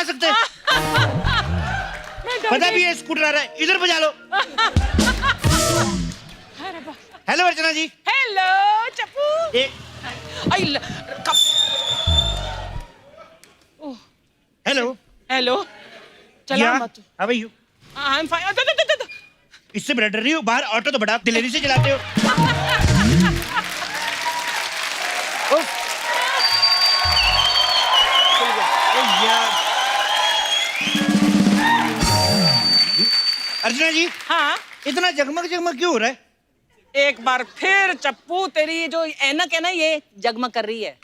चला सकते? पता भी है स्कूटर आ रहा है, इधर बजा लो। Hello Archana ji. Hello Chappu. Hello hello. चला मत। How are you? I am fine. इससे बड़ा डर रही हो? बाहर ऑटो तो बड़ा दिलेरी से चलाते हो। अर्चना जी। हाँ इतना जगमग जगमग क्यों हो रहा है? एक बार फिर चप्पू तेरी जो ऐनक है ना ये जगमग कर रही है।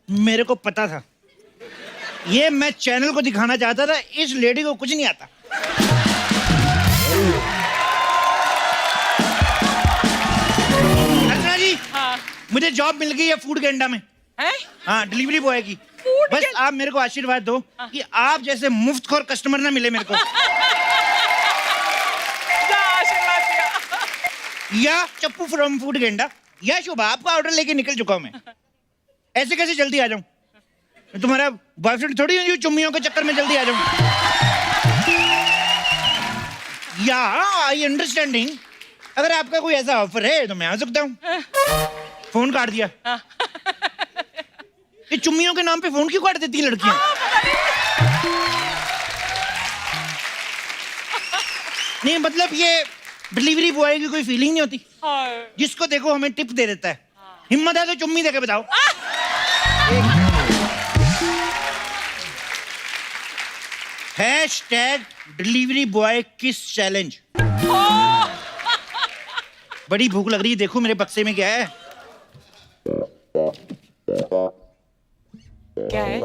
मेरे को पता था, ये मैं चैनल को दिखाना चाहता था, इस लेडी को कुछ नहीं आता। अर्चना जी। हाँ। मुझे जॉब मिल गई है फूड गैंडा में। हैं? हाँ, डिलीवरी बॉय की। बस आप मेरे को आशीर्वाद दो कि आप जैसे मुफ्तखोर कस्टमर ना मिले मेरे को। जा आशीर्वाद दिया। या चप्पू फ्रॉम फूड गैंडा या शोभा, आपका ऑर्डर लेके निकल चुका हूं मैं। ऐसे कैसे जल्दी आ जाऊं? मैं तुम्हारा बॉयफ्रेंड थोड़ी हूं जो चुम्मियों के चक्कर में जल्दी आ जाऊं। या आई अंडरस्टैंडिंग, अगर आपका कोई ऐसा ऑफर है तो मैं आ सकता हूं। फोन काट दिया। ये चुम्मियों के नाम पे फोन क्यों काट देती हैं लड़कियां? नहीं मतलब ये डिलीवरी बॉय की कोई फीलिंग नहीं होती? जिसको देखो हमें टिप दे देता है। हिम्मत है तो चुम्मी देके बताओ। हैशटैग डिलीवरी बॉय किस चैलेंज। बड़ी भूख लग रही है, देखो मेरे बक्से में क्या है। क्या है?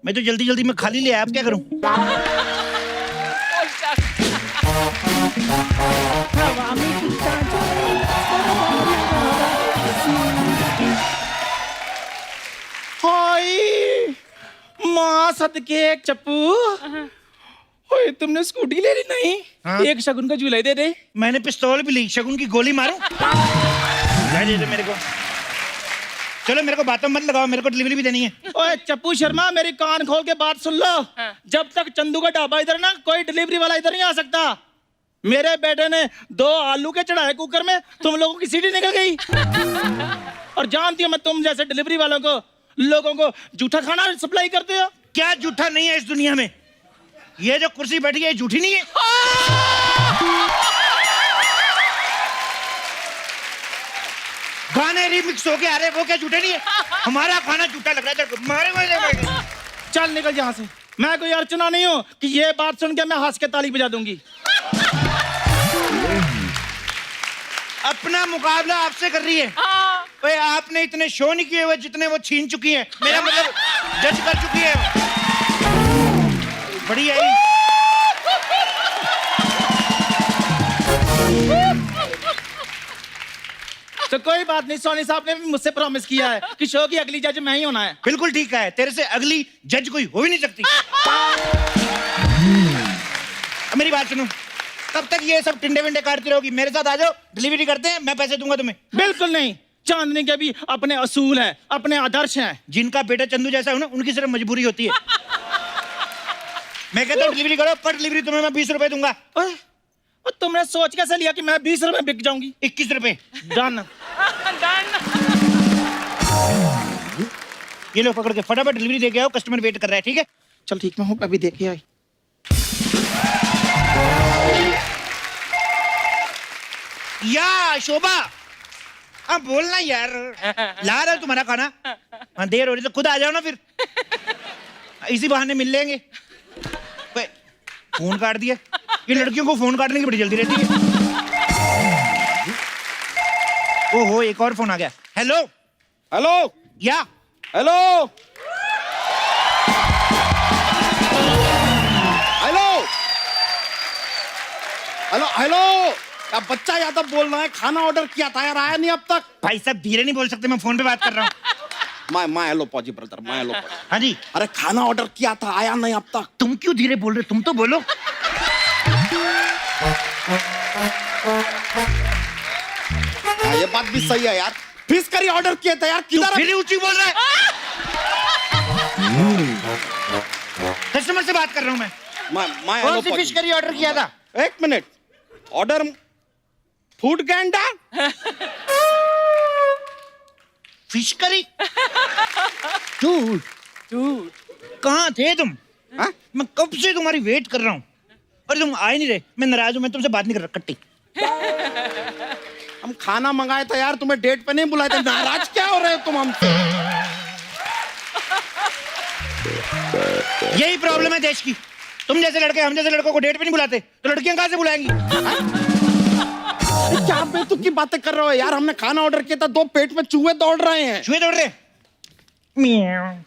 मैं तो जल्दी जल्दी में खाली ले आया, अब क्या करूं? हाय माँ सदके चप्पू। ओए तुमने स्कूटी ले ली नहीं? हाँ? एक शगुन का झूला दे दे। मैंने पिस्तौल भी ली, शगुन की गोली मारूं? दे दे मेरे को। चलो मेरे को बातों मत लगाओ, मेरे को डिलीवरी भी देनी है। ओए चप्पू शर्मा मेरी कान खोल के बात सुन लो। जब तक चंदू का ढाबा इधर ना कोई डिलीवरी वाला इधर नहीं आ सकता। मेरे बेटे ने 2 आलू के चढ़ाए कुकर में, तुम लोगों की सीटी निकल गई। और जानती हो मैं तुम जैसे डिलीवरी वालों को लोगों को जूठा खाना सप्लाई करते हो। क्या जूठा नहीं है इस दुनिया में? ये जो कुर्सी बैठी है झूठी नहीं है? गाने रिमिक्स हो के आ रहे, वो क्या झूठे नहीं है? हमारा खाना झूठा लग रहा है। मारे चल निकल यहाँ से। मैं कोई अर्चना नहीं हूँ कि ये बात सुन के मैं हंस के ताली बजा दूंगी। अपना मुकाबला आपसे कर रही है। ओए आपने इतने शो नहीं किए हुए जितने वो छीन चुकी है, मेरा मतलब जज कर चुकी है। बढ़िया ही। तो कोई बात नहीं, सोनी साहब ने भी मुझसे प्रॉमिस किया है कि शो की अगली जज मैं ही होना है। बिल्कुल ठीक है, तेरे से अगली जज कोई हो ही नहीं सकती। मेरी बात सुनो, तब तक ये सब टिंडे विंडे काटती रहोगी। मेरे साथ आ जाओ, डिलीवरी करते हैं, मैं पैसे दूंगा तुम्हें। बिल्कुल नहीं, चांदनी के भी अपने असूल हैं, अपने आदर्श हैं। जिनका बेटा चंदू जैसा हो ना, उनकी सिर्फ मजबूरी होती है। मैं कहता हूँ डिलीवरी करो, पर डिलीवरी तुम्हें मैं 20 रुपए दूंगा। और तुमने सोच कैसे लिया कि मैं 20 रुपए बिक जाऊंगी? 21 रुपए। डन। ये लो पकड़ के फटाफट डिलीवरी दे के आओ, कस्टमर वेट कर रहा है। ठीक है चल ठीक, मैं हूँ, अभी देखे आई। या शोभा, अब बोलना यार, ला रहा है तुम्हारा खाना। हाँ देर हो रही तो खुद आ जाओ ना फिर, इसी बहाने मिल लेंगे। फोन काट दिया। ये लड़कियों को फोन काटने की बड़ी जल्दी रहती है। ओहो एक और फोन आ गया। Hello hello yeah hello hello hello hello, अब बच्चा यादव बोल रहा है, खाना ऑर्डर किया था यार, आया नहीं अब तक। भाई साहब धीरे नहीं बोल सकते, मैं फोन पे बात कर रहा हूँ। मैं हेलो पॉजी ब्रदर, मैं हेलो। हाँ जी। अरे खाना ऑर्डर किया था, आया नहीं अब तक। तुम क्यों धीरे बोल रहे, तुम तो बोलो। हाँ, ये बात भी सही है यार, फिश करी ऑर्डर किया था यार, किधर? फिर ऊंची बोल रहा है। बात कर रहा हूँ मैं। My कौन सी apology. फिश करी ऑर्डर किया था? एक मिनट, ऑर्डर फूड गैंडा। Fish curry? झूठ। कहाँ थे तुम? हाँ? मैं कब से तुम्हारी वेट कर रहा हूँ और तुम आए नहीं रहे। मैं नाराज हूँ, मैं तुमसे बात नहीं कर रहा। कट्टी। हम खाना मंगाया था यार, तुम्हें डेट पे नहीं बुलाया था। नाराज क्या हो रहे हो तुम हमसे? यही प्रॉब्लम है देश की। तुम जैसे लड़के हम जैसे लड़कों को डेट पे नहीं बुलाते तो लड़कियां कहाँ से बुलाएंगी? क्या बेतुकी की बातें कर रहे हो यार? हमने खाना ऑर्डर किया था, 2 पेट में चूहे दौड़ रहे हैं। चूहे दौड़ रहे? म्याऊं,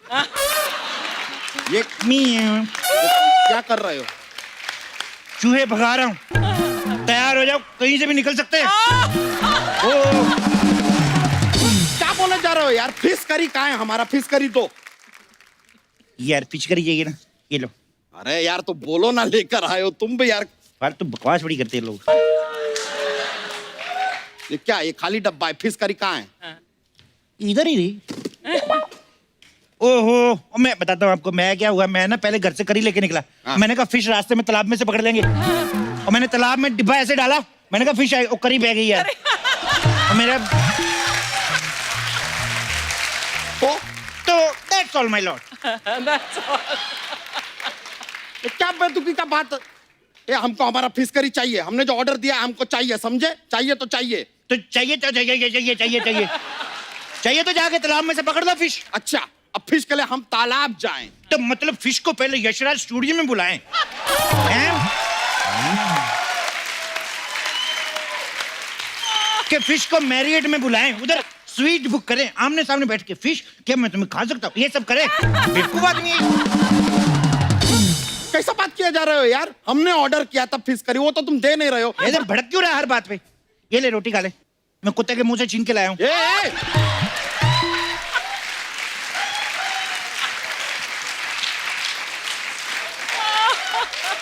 ये म्याऊं। क्या कर रहे हो? चूहे भगा रहा हूँ। तैयार हो जाओ, कहीं से भी निकल सकते हैं। ओ, क्या बोले जा रहे हो यार? फिश करी कहाँ है? हमारा फिश करी दो। यार फिश करी चाहिए ना, ये लो। अरे यार तो बोलो ना, लेकर आए हो तुम भी यार। फालतू बकवास बड़ी करते हैं लोग। ये क्या, ये खाली डब्बा है? फिश करी कहाँ है? इधर ही रही। ओहो, मैं बताता हूँ आपको मैं क्या हुआ। मैं ना पहले घर से करी लेके निकला। हाँ। मैंने कहा फिश रास्ते में तालाब में से पकड़ लेंगे। और मैंने तालाब में डिब्बा ऐसे डाला, मैंने कहा फिश आई, वो करी बह गई यार। और मेरा तो that's all my Lord. That's all. ये क्या बेतुकी का बात? ये हमको हमारा फिश करी चाहिए। हमने जो ऑर्डर दिया हमको चाहिए, समझे? चाहिए तो चाहिए। तो चाहिए तो चाहिए चाहिए तो जाके तालाब में से पकड़ लो फिश। अच्छा, अब फिश के लिए हम तालाब जाएं? तो मतलब फिश को पहले यशराज स्टूडियो में बुलाएं हैं? कि फिश को मैरियट में बुलाएं, उधर स्वीट बुक करें, आमने सामने बैठ के। फिश क्या मैं तुम्हें खा सकता हूँ, ये सब करें? बेवकूफ आदमी है। कैसा बात किया जा रहे हो यार? हमने ऑर्डर किया था फिश करी, वो तो तुम दे नहीं रहे हो। ऐसे भड़क क्यों रहा है हर बात पे? ये ले रोटी खा ले, मैं कुत्ते के मुंह से छीन के लाया हूँ। ए!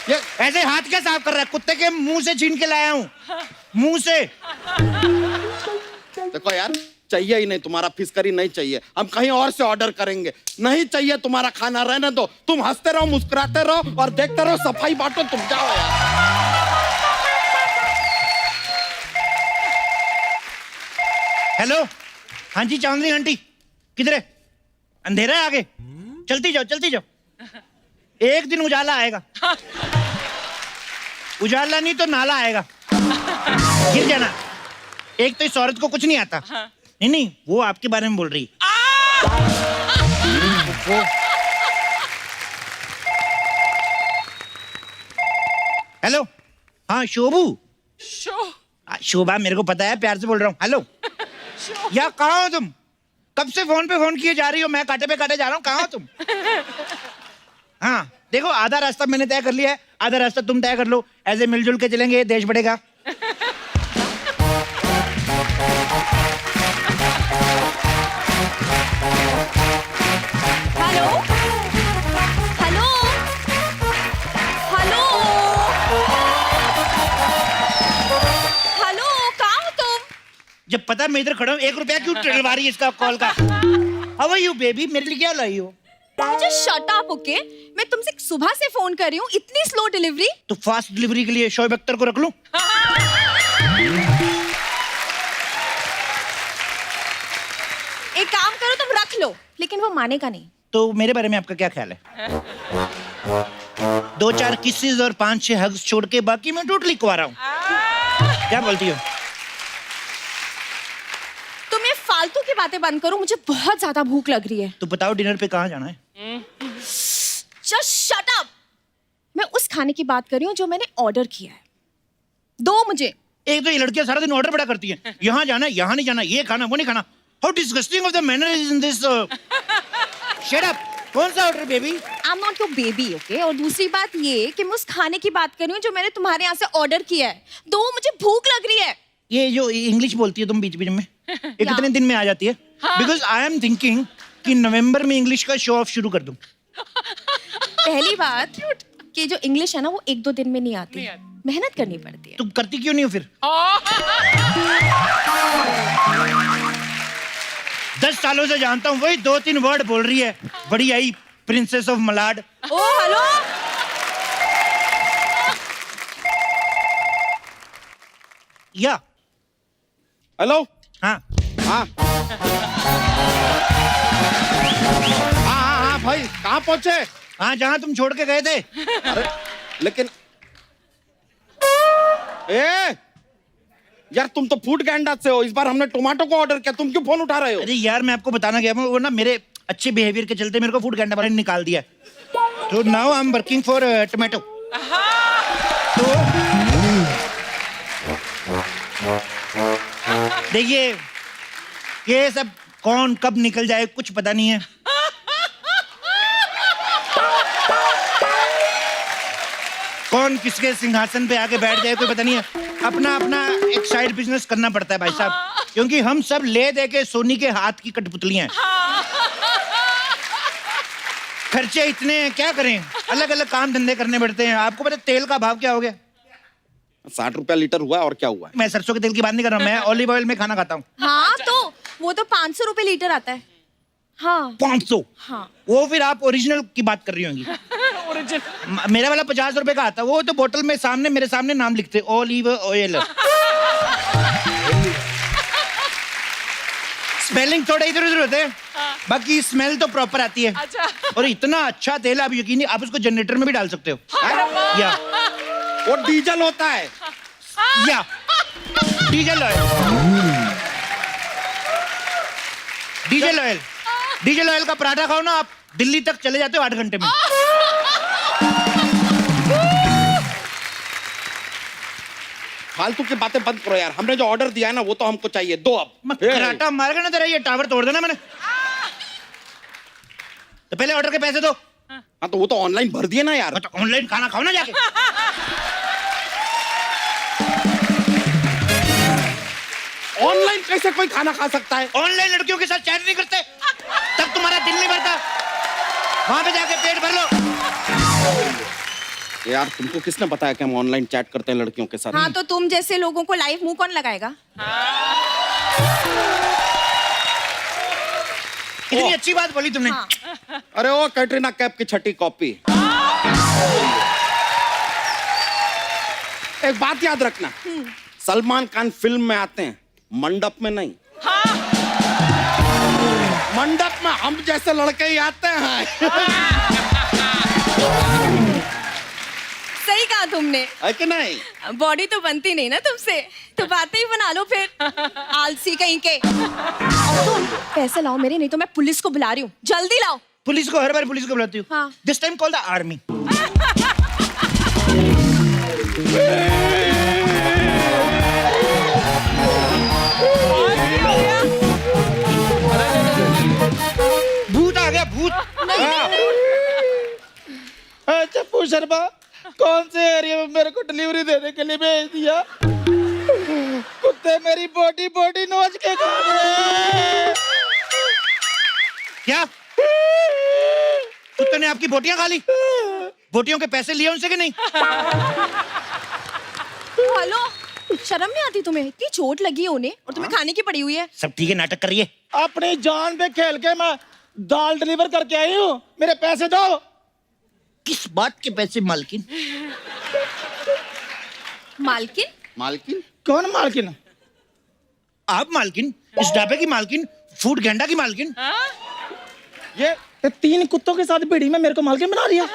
ये ऐसे हाथ क्या साफ कर रहा है? कुत्ते के मुंह से छीन के लाया हूँ, मुंह से। देखो यार, चाहिए ही नहीं तुम्हारा फिश करी, नहीं चाहिए। हम कहीं और से ऑर्डर करेंगे। नहीं चाहिए तुम्हारा खाना, रहने दो। तुम हंसते रहो, मुस्कुराते रहो और देखते रहो, सफाई बांटो। तुम जाओ यार। हेलो, हाँ जी चांदनी आंटी, किधर है? अंधेरा है आगे, चलती जाओ। एक दिन उजाला आएगा। उजाला नहीं तो नाला आएगा, गिर जाना। एक तो इस औरत को कुछ नहीं आता। नहीं, वो आपके बारे में बोल रही है। वो हेलो, हाँ शोभू। शोभा, मेरे को पता है, प्यार से बोल रहा हूँ। हेलो, या कहाँ हो तुम? कब से फोन पे फोन किए जा रही हो, मैं काटे पे काटे जा रहा हूँ। कहाँ हो तुम? हाँ देखो, आधा रास्ता मैंने तय कर लिया है, आधा रास्ता तुम तय कर लो। ऐसे मिलजुल के चलेंगे, देश बढ़ेगा। हेलो हेलो हेलो हेलो, कहाँ हो तुम? जब पता मैं इधर खड़ा हूँ, 1 रुपया क्यों डलवा रही है इसका कॉल का? How are you baby? मेरे लिए क्या लाई हो? मुझे शट अप, ओके? मैं तुमसे सुबह से फोन कर रही हूँ, इतनी स्लो डिलीवरी। तो फास्ट डिलीवरी के लिए शोएब अख्तर को रख लूं? एक काम करो, तुम रख लो, लेकिन वो मानेगा नहीं। तो मेरे बारे में आपका क्या ख्याल है? 2-4 किसेस और 5-6 हग्स छोड़ के बाकी मैं टोटली कुंवारा हूँ। क्या बोलती हो? तुम ये फालतू की बातें बंद करो, मुझे बहुत ज्यादा भूख लग रही है। तो बताओ डिनर पे कहाँ जाना है? Just shut up. मैं उस खाने की बात कर रही हूँ जो मैंने ऑर्डर किया है। दो मुझे। एक तो ये लड़कियां सारा दिन ऑर्डर बड़ा करती हैं, यहाँ जाना, यहाँ नहीं जाना, ये खाना, वो नहीं खाना। How disgusting of the manner is in this. Shut up. कौन सा order baby? I am not your baby, okay? और दूसरी बात ये कि मैं उस खाने की बात कर रही हूँ जो मैंने तुम्हारे यहाँ से ऑर्डर किया है। दो, मुझे भूख लग रही है। ये जो इंग्लिश बोलती है तुम बीच बीच में, ये कितने दिन में आ जाती है? बिकॉज आई एम थिंकिंग कि नवंबर में इंग्लिश का शो ऑफ शुरू कर दूं। पहली बात कि जो इंग्लिश है ना, वो 1-2 दिन में नहीं आती, मेहनत करनी पड़ती है। तुम करती क्यों नहीं हो फिर? 10 सालों से जानता हूँ, वही 2-3 वर्ड बोल रही है। बड़ी आई प्रिंसेस ऑफ मलाड। ओ हेलो, या हेलो हाँ हाँ हाँ भाई कहाँ पहुंचे? हाँ, जहाँ तुम छोड़ के गए थे। अरे लेकिन यार तुम तो फूड गैंडा से हो। इस बार हमने टोमेटो को ऑर्डर किया, तुम क्यों फोन उठा रहे हो? अरे यार, मैं आपको बताना गया, वो ना मेरे अच्छे बिहेवियर के चलते मेरे को फूड गैंडा वाले ने निकाल दिया। तो now I am working for tomato. तो देखिए, ये सब कौन कब निकल जाए कुछ पता नहीं है। कौन किसके सिंहासन पे आके बैठ जाए कोई पता नहीं है। अपना अपना एक साइड बिजनेस करना पड़ता है भाई साहब, क्योंकि हम सब ले दे के सोनी के हाथ की कठपुतलियां हैं। खर्चे इतने हैं, क्या करें, अलग अलग काम धंधे करने पड़ते हैं। आपको पता है तेल का भाव क्या हो गया? 60 रुपया लीटर हुआ और क्या हुआ है? मैं सरसों के तेल की बात नहीं कर रहा हूँ, मैं ऑलिव ऑयल में खाना खाता हूँ। हाँ तो वो तो 500 रुपए लीटर आता है। हाँ 500। हाँ वो फिर आप ओरिजिनल की बात कर रही होंगी। मेरा वाला 50 रुपए का आता है, वो तो बोतल में सामने मेरे सामने नाम लिखते ऑलिव ऑयल। स्मेलिंग थोड़ा इधर उधर होते हैं, बाकी स्मेल तो प्रॉपर आती है। अच्छा। और इतना अच्छा तेल, आप यकीन नहीं, आप उसको जनरेटर में भी डाल सकते हो। या वो डीजल होता है। या diesel oil, diesel oil, diesel oil का पराठा खाओ ना, आप दिल्ली तक चले जाते हो 8 घंटे में। फालतू की बातें बंद करो यार, हमने जो ऑर्डर दिया है ना वो तो हमको चाहिए। दो अब पराठा मारेगा ना तेरा, ये टावर तोड़ देना मैंने। तो पहले ऑर्डर के पैसे दो। हाँ तो वो तो ऑनलाइन भर दिए ना यार। तो ऑनलाइन खाना खाओ ना जाके। ऑनलाइन कैसे कोई खाना खा सकता है? ऑनलाइन लड़कियों के साथ चैट नहीं करते, तब तुम्हारा दिल नहीं भरता। वहां पे जाके पेट भर लो। यार तुमको किसने बताया कि हम ऑनलाइन चैट करते हैं लड़कियों के साथ? हाँ तो तुम जैसे लोगों को लाइव मुंह कौन लगाएगा? कितनी अच्छी बात बोली तुमने। हाँ। अरे वो कैटरीना कैफ की छठी कॉपी। एक बात याद रखना, सलमान खान फिल्म में आते हैं, मंडप में नहीं। मंडप में हम जैसे लड़के ही आते हैं। सही कहा तुमने। है कि नहीं? बॉडी तो बनती नहीं ना तुमसे, तो बातें ही बना लो फिर, आलसी कहीं के। और तुम पैसे लाओ मेरे, नहीं तो मैं पुलिस को बुला रही हूँ, जल्दी लाओ। पुलिस को हर बार पुलिस को बुलाती हूँ। हाँ। This time call the army. भूत आ गया, भूत। चप्पू शर्मा कौन से एरिया में मेरे को डिलीवरी देने के लिए भेज दिया? कुत्ते मेरी बॉडी बॉडी नोच के खा गए। क्या कुत्ते ने आपकी बोटियां खा ली? बोटियों के पैसे लिए उनसे कि नहीं? हेलो, शर्म नहीं आती तुम्हें? इतनी चोट लगी है उन्हें और तुम्हें खाने की पड़ी हुई है। सब ठीक है, नाटक करिए। अपनी जान पे खेल के मैं दाल डिलीवर करके आई हूँ, मेरे पैसे दो। किस बात के पैसे मालकिन? मालकिन? मालकिन? कौन मालकिन? आप मालकिन? इस ढाबे की मालकिन? फूड गैंडा की मालकिन? ये 3 कुत्तों के साथ बीड़ी में मेरे को मालकिन बना दिया।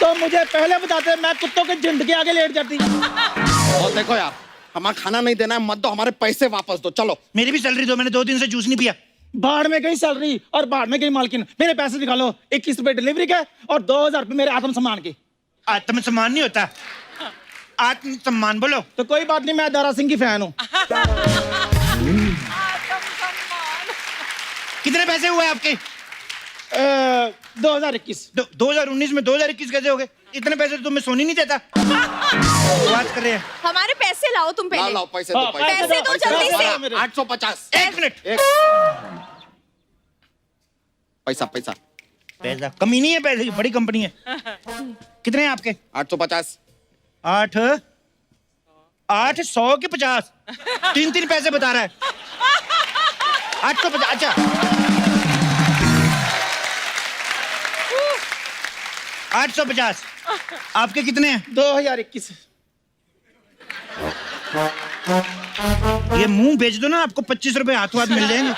तो मुझे पहले बताते, मैं कुत्तों के झुंड के आगे लेट जाती। और देखो यार, हमारा खाना नहीं देना है, मत दो, हमारे पैसे वापस दो। चलो। मेरी भी सैलरी दो, मैंने 2 दिन से जूस नहीं पिया। बाढ़ में गई सैलरी और बाढ़ में गई मालकिन। मेरे पैसे दिखा लो, 21 रुपए डिलीवरी के और 2000 रुपए मेरे आत्मसम्मान के। आत्मसम्मान नहीं होता, आत्मसम्मान बोलो। तो कोई बात नहीं, मैं दारा सिंह की फैन हूँ। कितने पैसे हुए आपके? 2021। 2019 में 2021 कैसे हो गए? इतने पैसे तो तुम्हें सोनी नहीं देता। बात कर रहे हैं। हमारे पैसे लाओ तुम लाओ पहले। लाओ पैसे दो, पैसे दो जल्दी से। 850। 1 मिनट। पैसा पैसा पैसा कमी नहीं है, पैसे की बड़ी कंपनी है। कितने हैं आपके? 850। 8 100 के 50, 3 पैसे बता रहा है। 850। अच्छा 850। आपके कितने हैं? 2021। ये मुंह बेच दो ना, आपको 25 रुपए हाथों हाथ मिल जाएंगे।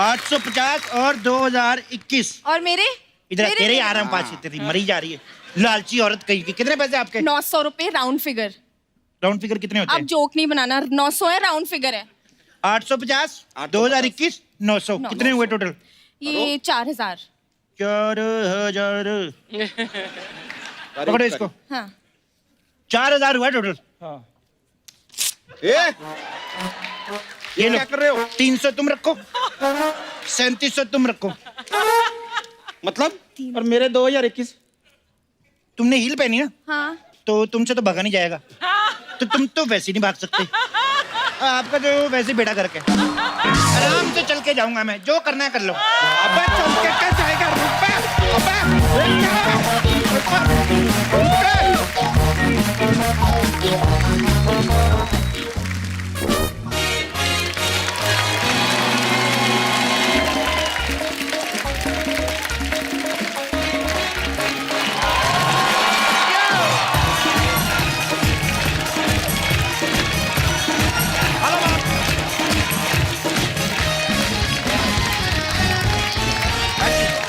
850 और 2021। और मेरे इधर मेरे- तेरे ही आराम पास से तेरी मरी जा रही है लालची औरत कहीं की। कितने पैसे आपके? 900 रुपए राउंड फिगर। राउंड फिगर कितने होते आप हैं? जोक नहीं बनाना, 900 है, राउंड फिगर है। 850 2021 900 कितने हुए टोटल? ये 4000। 4000 पकड़ो इसको। हाँ 4000 हुआ टोटल। ये क्या कर रहे हो? 300 तुम रखो, 3700 तुम रखो। मतलब और मेरे 2021। तुमने हील पहनी ना, हाँ तो तुमसे तो भागा नहीं जाएगा। तो तुम तो वैसे नहीं भाग सकते। आपका जो वैसे ही बेटा करके आराम से चल के जाऊंगा मैं, जो करना है कर लो। अबे चल के क्या जाएगा? रुक बे,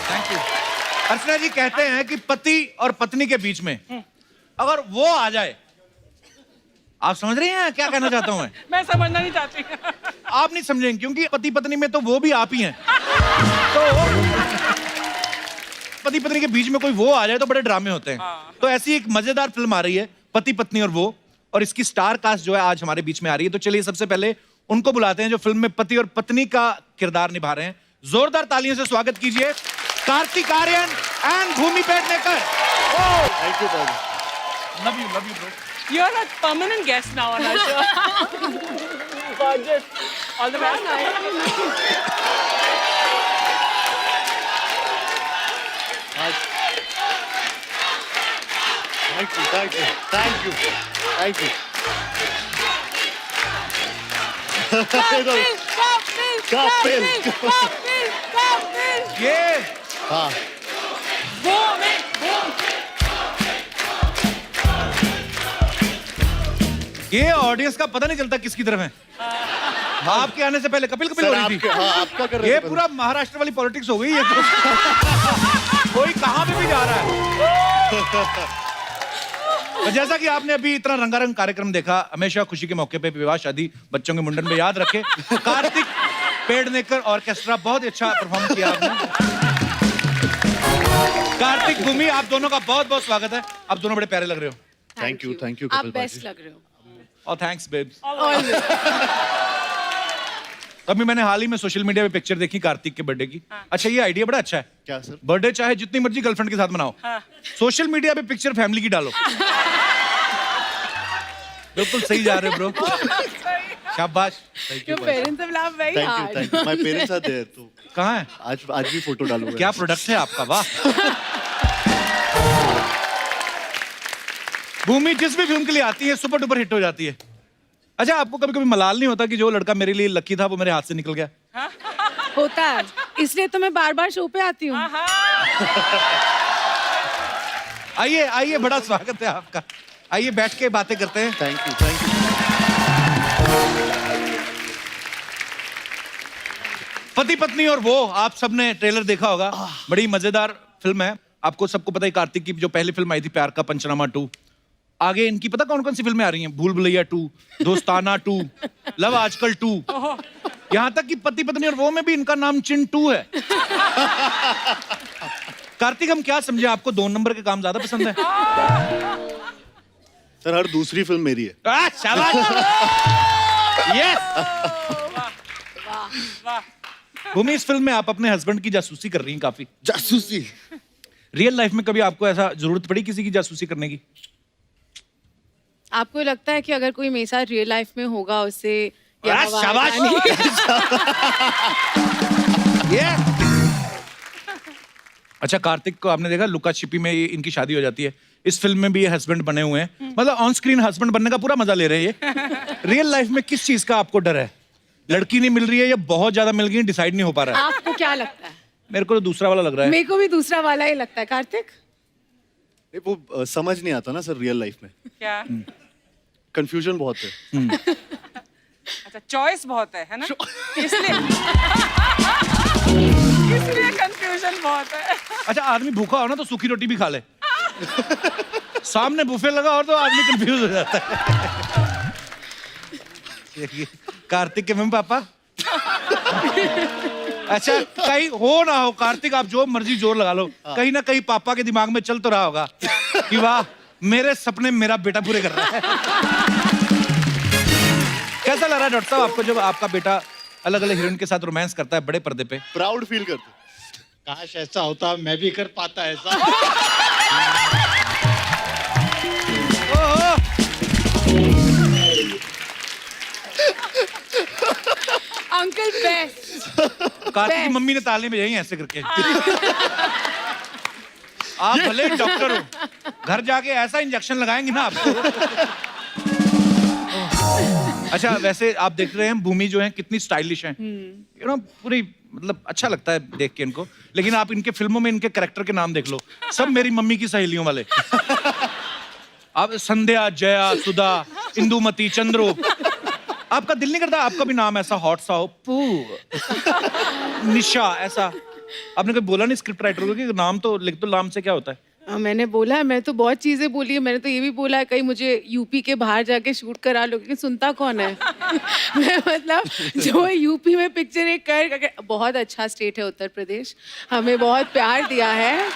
थैंक यू। अर्चना जी कहते हैं कि पति और पत्नी के बीच में अगर वो आ जाए, आप समझ रही हैं क्या कहना चाहता हूं मैं? मैं समझना नहीं चाहती। आप नहीं समझेंगे क्योंकि पति पत्नी में तो वो भी आप ही हैं। तो पति पत्नी के बीच में कोई वो आ जाए तो बड़े ड्रामे होते हैं। तो ऐसी एक मजेदार फिल्म आ रही है पति पत्नी और वो, और इसकी स्टार कास्ट जो है आज हमारे बीच में आ रही है। तो चलिए सबसे पहले उनको बुलाते हैं जो फिल्म में पति और पत्नी का किरदार निभा रहे हैं। जोरदार तालियों से स्वागत कीजिए Kartik Aaryan and Bhumi Pednekar. Thank you बाबू। Love you bro. You're a permanent guest now on our show. Gorgeous. All the best. ये हाँ ये ऑडियंस का पता नहीं चलता किसकी तरफ है। आपके आने से पहले कपिल कपिल हो रही थी। आपका कर रहे ये थे पूरा महाराष्ट्र वाली पॉलिटिक्स हो गई है तो। कोई कहां पे भी जा रहा है। तो जैसा कि आपने अभी इतना रंगारंग कार्यक्रम देखा, हमेशा खुशी के मौके पे विवाह शादी बच्चों के मुंडन में याद रखे कार्तिक पेडनेकर ऑर्केस्ट्रा, बहुत ही अच्छा परफॉर्म किया आपने। कार्तिक भूमि, आप दोनों का बहुत बहुत स्वागत है। आप दोनों बड़े प्यारे लग रहे हो। थैंक यू आप बेस्ट लग रहे हो। और थैंक्स बेब्स। अभी मैंने हाल ही में सोशल मीडिया पे पिक्चर देखी कार्तिक के बर्थडे की। अच्छा ये आइडिया बड़ा अच्छा है। क्या सर? बर्थडे चाहे जितनी मर्जी गर्लफ्रेंड के साथ मनाओ, सोशल मीडिया पे पिक्चर फैमिली की डालो। बिल्कुल सही जा रहे हो ब्रो। शाबाश। Your parents have laughed very hard. Thank you. My parents are there तो कहाँ है? आज भी फोटो डालूंगा। क्या प्रोडक्ट है आपका, वाह। भूमि जिस भी फिल्म के लिए आती है सुपर डुपर हिट हो जाती है। अच्छा आपको कभी कभी मलाल नहीं होता कि जो लड़का मेरे लिए लकी था वो मेरे हाथ से निकल गया? होता है, इसलिए तो मैं बार बार शो पे आती हूँ। आइए आइए, बड़ा स्वागत है आपका। आइए बैठ के बातें करते हैं। Thank you. पति पत्नी और वो, आप सबने ट्रेलर देखा होगा, बड़ी मजेदार फिल्म है। आपको सबको पता है कार्तिक की जो पहली फिल्म आई थी प्यार का पंचनामा 2, आगे इनकी पता कौन कौन सी फिल्में आ रही हैं? भूल भुलैया 2, दोस्ताना 2, लव आजकल 2, यहां तक कि पति पत्नी और वो में भी इनका नाम चिंटू है। कार्तिक हम क्या समझे, आपको 2 नंबर के काम ज्यादा पसंद है? सर हर दूसरी फिल्म मेरी है। शाबाश। यस। भूमि, इस फिल्म में आप अपने हस्बैंड की जासूसी कर रही हैं काफी। जासूसी? रियल लाइफ में कभी आपको ऐसा जरूरत पड़ी किसी की जासूसी करने की? आपको लगता है कि अगर कोई मेरे साथ रियल लाइफ में होगा उससे शाबाश। अच्छा कार्तिक को आपने देखा लुका छिपी में इनकी शादी हो जाती है, इस फिल्म में भी ये हस्बैंड बने हुए हैं, मतलब ऑन स्क्रीन हस्बैंड बनने का पूरा मजा ले रहे हैं ये। रियल लाइफ में किस चीज का आपको डर है? लड़की नहीं मिल रही है या बहुत ज्यादा मिल गई, डिसाइड नहीं हो पा रहा है? आपको क्या लगता है? मेरे को तो दूसरा वाला लग रहा है। मेरे को भी दूसरा वाला ही लगता है। कार्तिक वो समझ नहीं आता ना सर रियल लाइफ में, क्या? कंफ्यूजन बहुत है। अच्छा, चॉइस बहुत है ना? इसलिए इसलिए कंफ्यूजन बहुत है। अच्छा, आदमी भूखा हो ना तो सूखी रोटी भी खा ले। सामने बुफे लगा और तो आदमी कंफ्यूज हो जाता है। ये कार्तिक के मम्मी पापा। अच्छा, कहीं हो ना हो कार्तिक, आप जो मर्जी जोर लगा लो, कहीं ना कहीं पापा के दिमाग में चल तो रहा होगा कि वाह मेरे सपने मेरा बेटा पूरे कर रहा है। कैसा लग रहा है डॉक्टर साहब आपको जब आपका बेटा अलग अलग हीरोइन के साथ रोमांस करता है बड़े पर्दे पे? प्राउड फील करते। काश ऐसा होता, मैं भी कर पाता ऐसा। Uncle best. कार्तिक की मम्मी ने ताली में यही ऐसे करके। आप भले डॉक्टर हो, घर जाके ऐसा इंजेक्शन लगाएंगे ना आपको। अच्छा, वैसे आप देख रहे हैं भूमि जो है कितनी स्टाइलिश है, यू नो, पूरी मतलब अच्छा लगता है देख के इनको। लेकिन आप इनके फिल्मों में इनके कैरेक्टर के नाम देख लो, सब मेरी मम्मी की सहेलियों वाले। आप संध्या, जया, सुधा, इंदुमती, चंद्रो। आपका दिल नहीं करता आपका भी नाम ऐसा हॉट सा हो? पू, निशा, ऐसा आपने कभी बोला नहीं स्क्रिप्ट राइटर को कि नाम तो लिख दो, नाम से क्या होता है? मैंने बोला है, मैं तो बहुत चीजें बोली है। मैंने तो ये भी बोला है कहीं मुझे यूपी के बाहर जाके शूट करा लो, क्योंकि सुनता कौन है। मैं मतलब जो यूपी में पिक्चर एक कर, बहुत अच्छा स्टेट है उत्तर प्रदेश, हमें बहुत प्यार दिया है।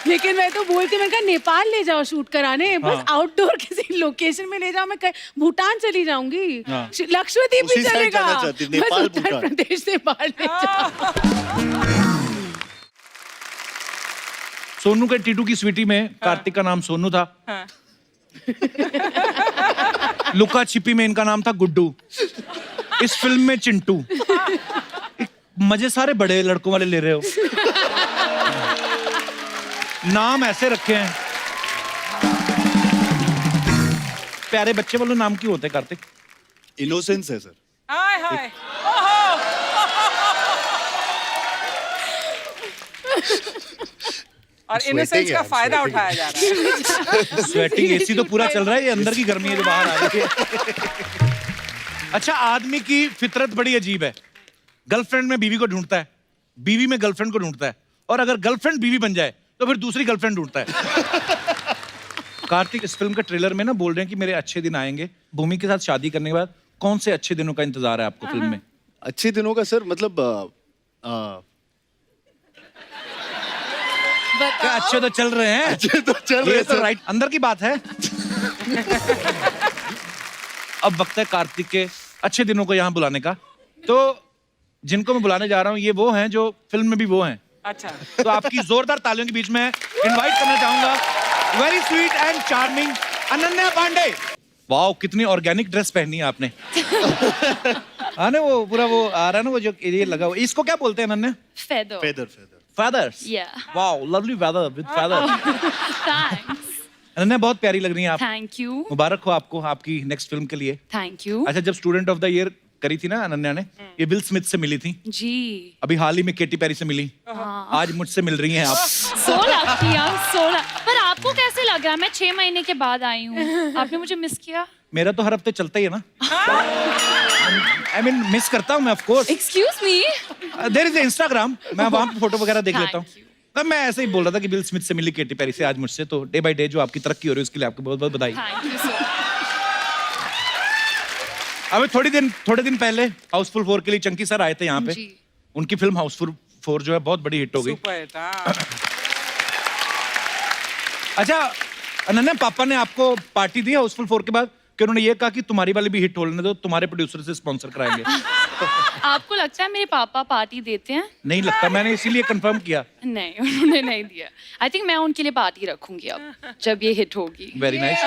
लेकिन मैं तो बोलती, मैं कहा नेपाल ले जाओ शूट कराने, बस आउटडोर किसी लोकेशन में ले जाओ। मैं भूटान चली जाऊंगी, लक्षद्वीप भी उसी साइड चलेगा, जाना चाहती है, बस नेपाल, उत्तर भूटान। प्रदेश से बाहर ले जाओ। सोनू के टीटू की स्वीटी में कार्तिक का नाम सोनू था। लुका छिपी में इनका नाम था गुड्डू। इस फिल्म में चिंटू। मजे सारे बड़े लड़कों वाले ले रहे हो। नाम ऐसे रखे हैं। प्यारे बच्चे वाले नाम क्यों होते हैं कार्तिक? इनोसेंस है सर। हाय हाय। और इनोसेंस का फायदा उठाया जा रहा है। स्वेटिंग, एसी तो पूरा चल रहा है, ये अंदर की गर्मी है जो बाहर आ रही है। अच्छा, आदमी की फितरत बड़ी अजीब है। गर्लफ्रेंड में बीवी को ढूंढता है, बीवी में गर्लफ्रेंड को ढूंढता है, और अगर गर्लफ्रेंड बीवी बन जाए तो फिर दूसरी गर्लफ्रेंड ढूंढता है। कार्तिक इस फिल्म के ट्रेलर में ना बोल रहे हैं कि मेरे अच्छे दिन आएंगे। भूमि के साथ शादी करने के बाद कौन से अच्छे दिनों का इंतजार है आपको फिल्म में? अच्छे दिनों का सर मतलब क्या अच्छे तो चल रहे हैं? अच्छे तो चल रहे ये हैं तो सर। राइट अंदर की बात है। अब वक्त है कार्तिक के अच्छे दिनों को यहाँ बुलाने का। तो जिनको मैं बुलाने जा रहा हूँ ये वो हैं जो फिल्म में भी वो हैं। अच्छा, तो आपकी जोरदार तालियों के बीच में इनवाइट करना चाहूंगा very sweet and charming Ananya Panday. Wow, कितनी ऑर्गेनिक ड्रेस पहनी है आपने। हाँ ना, वो पूरा वो आ रहा है ना, वो जो ये लगा हुआ, इसको क्या बोलते हैं Ananya? Feather. Feather feathers. Yeah. Wow, lovely feather with feather. Thanks. Ananya बहुत प्यारी लग रही हैं आप। Thank you. मुबारक हो आपको आपकी नेक्स्ट फिल्म के लिए। Thank you. अच्छा, जब स्टूडेंट ऑफ द ईयर करी थी ना अनन्या ने, ये विल स्मिथ से मिली थी, जी। अभी हाल ही में केटी पेरी से मिली, आज मुझसे मिल रही हैं आप। 16 पर आपको कैसे लग रहा है? मैं 6 महीने के बाद आई हूँ, आपने मुझे मिस किया? मेरा तो हर हफ्ते चलता ही है ना। I mean, मिस करता हूँ मैं of course. Excuse me. There is Instagram, मैं वहां पे फोटो वगैरह देख Thank लेता हूँ। तब मैं ऐसे ही बोल रहा था कि विल स्मिथ से मिली केटी पेरी से आज मुझसे, तो डे बाय डे जो आपकी तरक्की हो रही है उसके लिए आपको बहुत बहुत बधाई। Thank you so much. अभी थोड़े दिन पहले हाउसफुल 4 के लिए चंकी सर आए थे यहाँ पे। जी। उनकी फिल्म हाउसफुल 4 जो है बहुत बड़ी हिट हो गई। सुपर हिट, हाँ। अच्छा अनन्या, पापा ने आपको पार्टी दी हाउसफुल 4 के बाद कि उन्होंने ये कहा कि तुम्हारी वाली भी हिट होने दो, तुम्हारे प्रोड्यूसर से स्पॉन्सर कराएंगे? आपको लगता है मेरे पापा पार्टी देते हैं? नहीं लगता, मैंने इसीलिए कंफर्म किया। नहीं, उन्होंने नहीं दिया। आई थिंक मैं उनके लिए पार्टी रखूंगी अब जब ये हिट होगी। Very nice.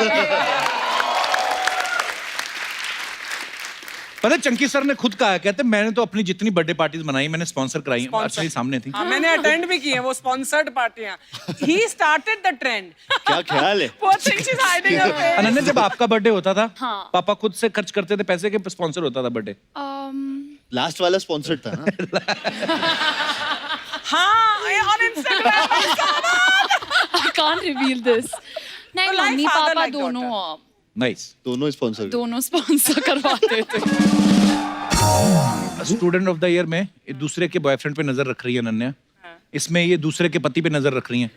पता है चंकी सर ने खुद कहा है, कहते मैंने तो अपनी जितनी बर्थडे पार्टीज बनाई मैंने स्पॉन्सर कराई, Sponsor. अपने सामने थी। हाँ, मैंने अटेंड भी की है वो स्पॉन्सर्ड पार्टियां। He started the trend. क्या ख्याल है? Poor thing, she's hiding her face. Ananya, जब आपका बर्थडे होता था, हाँ। पापा खुद से खर्च करते थे पैसे के स्पॉन्सर होता था बर्थडे? लास्ट वाला स्पॉन्सर्ड था ना। हाँ, on Instagram. can't reveal this. नहीं तो like मम्मी father, पापा like दोनों नाइस दोनों स्पॉन्सर दोनों स्पॉन्सर करवाते थे. स्टूडेंट ऑफ द ईयर में एक दूसरे के बॉयफ्रेंड पे नजर रख रही है अनन्या. इसमें ये दूसरे के पति पे नजर रख रही हैं.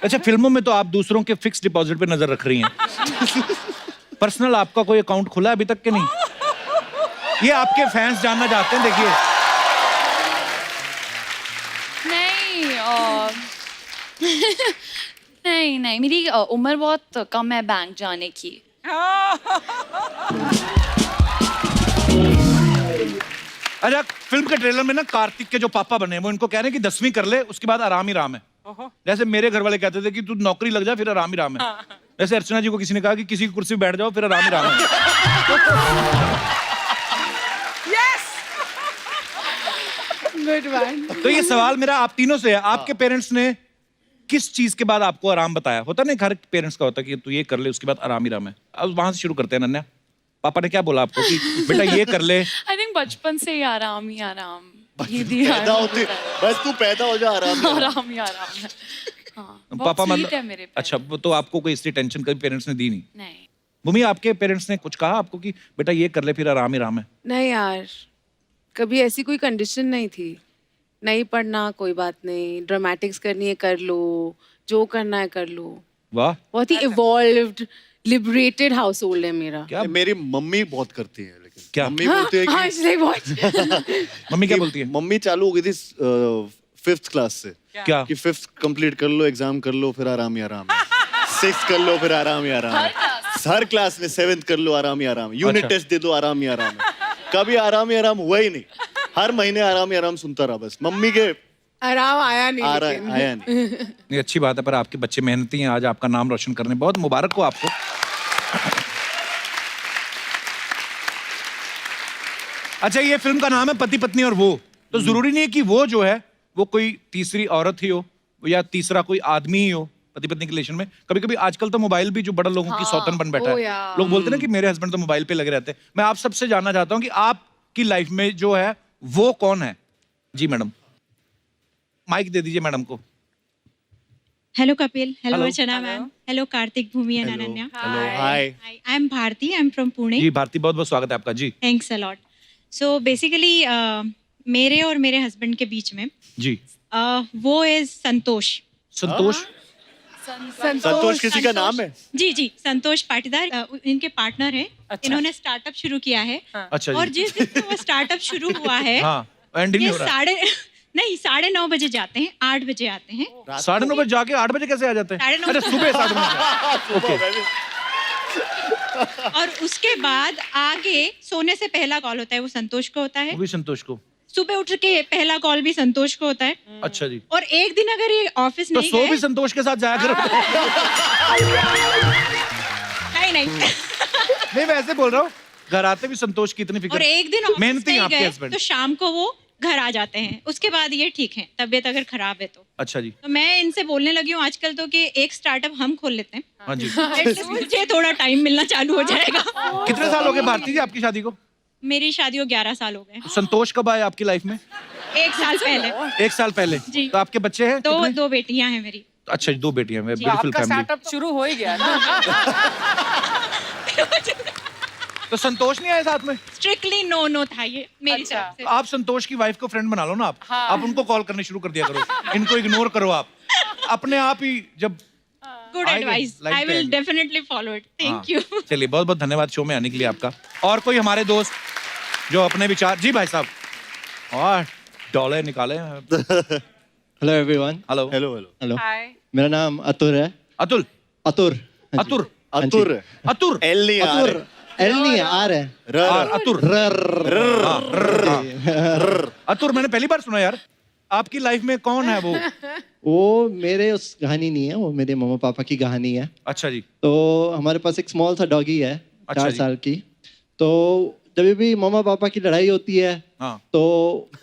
अच्छा, फिल्मों में तो आप दूसरों के फिक्स डिपॉजिट पे नजर रख रही हैं. पर्सनल आपका कोई अकाउंट खुला है अभी तक के नहीं? ये आपके फैंस जानना चाहते हैं. देखिए नहीं नहीं मेरी उम्र बहुत कम है बैंक जाने की. अच्छा, फिल्म के ट्रेलर में ना कार्तिक के जो पापा बने वो इनको कह रहे हैं कि 10वीं कर ले, उसके बाद आराम ही राम है. जैसे मेरे घर वाले कहते थे कि तू नौकरी लग जा फिर आराम ही राम है. वैसे अर्चना जी को किसी ने कहा कि किसी की कुर्सी पे बैठ जाओ फिर आराम ही राम है. Good one. तो ये सवाल मेरा आप तीनों से है. आपके पेरेंट्स ने किस चीज के बाद आपको आराम बताया? होता नहीं, हर पेरेंट्स का होता है कि तू ये कर ले उसके बाद आराम ही राम है. अब वहां से शुरू करते हैं. अनन्या, पापा ने क्या बोला आपको कि बेटा ये कर ले? आई थिंक बचपन से ही आराम ही आराम. ये दिया पैदा होते बस तू पैदा हो जा आराम आराम ही आराम है. हाँ, पापा बहुत sweet मतलब है मेरे parents. अच्छा, वो तो आपको कोई इसलिए टेंशन कभी पेरेंट्स ने दी नहीं? नहीं मम्मी, आपके पेरेंट्स ने कुछ कहा आपको कि बेटा ये कर ले फिर आराम ही राम है? नहीं यार, कभी ऐसी कोई कंडीशन नहीं थी. नहीं पढ़ना कोई बात नहीं, ड्रामेटिक्स करनी है कर लो, जो करना है कर लो. वाह, बहुत ही इवॉल्व्ड लिबरेटेड हाउस होल्ड है मेरा. क्या मेरी मम्मी बहुत करती है लेकिन क्या? मम्मी बोलती है हाँ, कि इसलिए बहुत. मम्मी क्या बोलती है? मम्मी चालू हो गई थी 5th क्लास से क्या? कि 5th कंप्लीट कर लो, एग्जाम कर लो, फिर आराम ही आराम है. 6th कर लो, फिर आराम ही आराम है. हर क्लास में 7th कर लो, आराम ही आराम. यूनिट अच्छा. टेस्ट दे दो, आराम ही आराम है. कभी आराम ही आराम हुआ ही नहीं. हर महीने आराम ही आराम सुनता रहा बस. मम्मी के आराम आया नहीं. लेकिन. आया नहीं. ये अच्छी बात है, पर आपके बच्चे मेहनती हैं, आज आपका नाम रोशन करने. बहुत मुबारक हो आपको. अच्छा, ये फिल्म का नाम है पति पत्नी और वो. तो जरूरी नहीं है कि वो जो है वो कोई तीसरी औरत ही हो या तीसरा कोई आदमी ही हो पति पत्नी के रिलेशन में. कभी कभी आजकल तो मोबाइल भी जो बड़ा लोगों की सौतन बन बैठा ओ है. यार. लोग बोलते हैं ना कि मेरे हस्बैंड तो मोबाइल पे लगे रहते हैं. मैं आप सबसे जानना चाहता हूँ कि आपकी लाइफ में जो है वो कौन है? जी मैडम, माइक दे दीजिए मैडम को. Hello Kapil, hello Hello. Archana ma'am, hello Karthik, Bhumi and Ananya. Hello hi. Hi, I'm Bharti, I'm from Pune. जी भारती, बहुत बहुत स्वागत है आपका. जी Thanks a lot. So basically मेरे और मेरे हस्बैंड के बीच में जी. वो इज संतोष. संतोष? संतोष किसी का नाम है? जी जी, संतोष पाटीदार इनके पार्टनर हैं. इन्होंने स्टार्टअप शुरू किया है. अच्छा और जी. जिस दिन से वो स्टार्टअप शुरू हुआ है हाँ, एंड नहीं ये हो रहा. 9:30 बजे जाते हैं, 8 बजे आते हैं. 9:30 बजे जाके 8 बजे कैसे आ जाते हैं? 9:30 अरे सुबह 9:30. ओके. और उसके बाद आगे सोने से पहला कॉल होता है वो संतोष को होता है. वो भी संतोष को. सुबह उठ के पहला कॉल भी संतोष को होता है. अच्छा जी. और एक दिन अगर ये ऑफिस तो नहीं सो गए, भी संतोष के साथ जाया करो. नहीं नहीं, वैसे बोल रहा हूँ, घर आते भी संतोष की इतनी फिक्र. और एक दिन ऑफिस मेहनती हैं नहीं आपके गए हस्बैंड. तो शाम को वो घर आ जाते हैं. उसके बाद ये ठीक है, तबीयत अगर खराब है तो. अच्छा जी. तो मैं इनसे बोलने लगी हूँ आजकल तो कि एक स्टार्टअप हम खोल लेते हैं. हाँ जी. At least मुझे थोड़ा टाइम मिलना चालू हो जाएगा. कितने साल हो गए भारती जी आपकी शादी को? मेरी शादी को 11 साल हो गए. संतोष कब आए आपकी लाइफ में? 1 साल पहले. 1 साल पहले. जी. तो आपके बच्चे हैं कितने? दो बेटियां हैं मेरी. अच्छा जी, 2 बेटियां हैं. ब्यूटीफुल आपका फैमिली. स्टार्टअप शुरू हो ही गया ना. तो संतोष नहीं आए साथ में? स्ट्रिक्टली नो था ये मेरी अच्छा. तरफ से. तो आप संतोष की वाइफ को फ्रेंड बना लो ना. आप उनको कॉल करने शुरू कर दिया करो. इनको इग्नोर करो आप अपने आप ही. जब गुड आएंगे, advice, like I will that. Definitely follow it. Thank you. चलिए, बहुत बहुत धन्यवाद शो में आने के लिए आपका. और कोई हमारे दोस्त जो अपने विचार. जी भाई साहब, और डॉलर निकाले. Hello everyone. Hello. Hello hello. Hello. Hi. मेरा नाम अतुर है. अतुल. अतुर. हाँ जी. अतुर. अतुर. अतुर. एल नहीं आ अतुर. रहा. एल नहीं है, आर है. अतुर. अतुर मैंने पहली बार सुना यार. आपकी लाइफ में कौन है वो? वो मेरे उस कहानी नहीं है, वो मेरे मम्मा पापा की कहानी है. अच्छा जी. तो हमारे पास एक स्मॉल सा डॉगी है, अच्छा 4 जी. साल की. तो जब भी मम्मा पापा की लड़ाई होती है हाँ. तो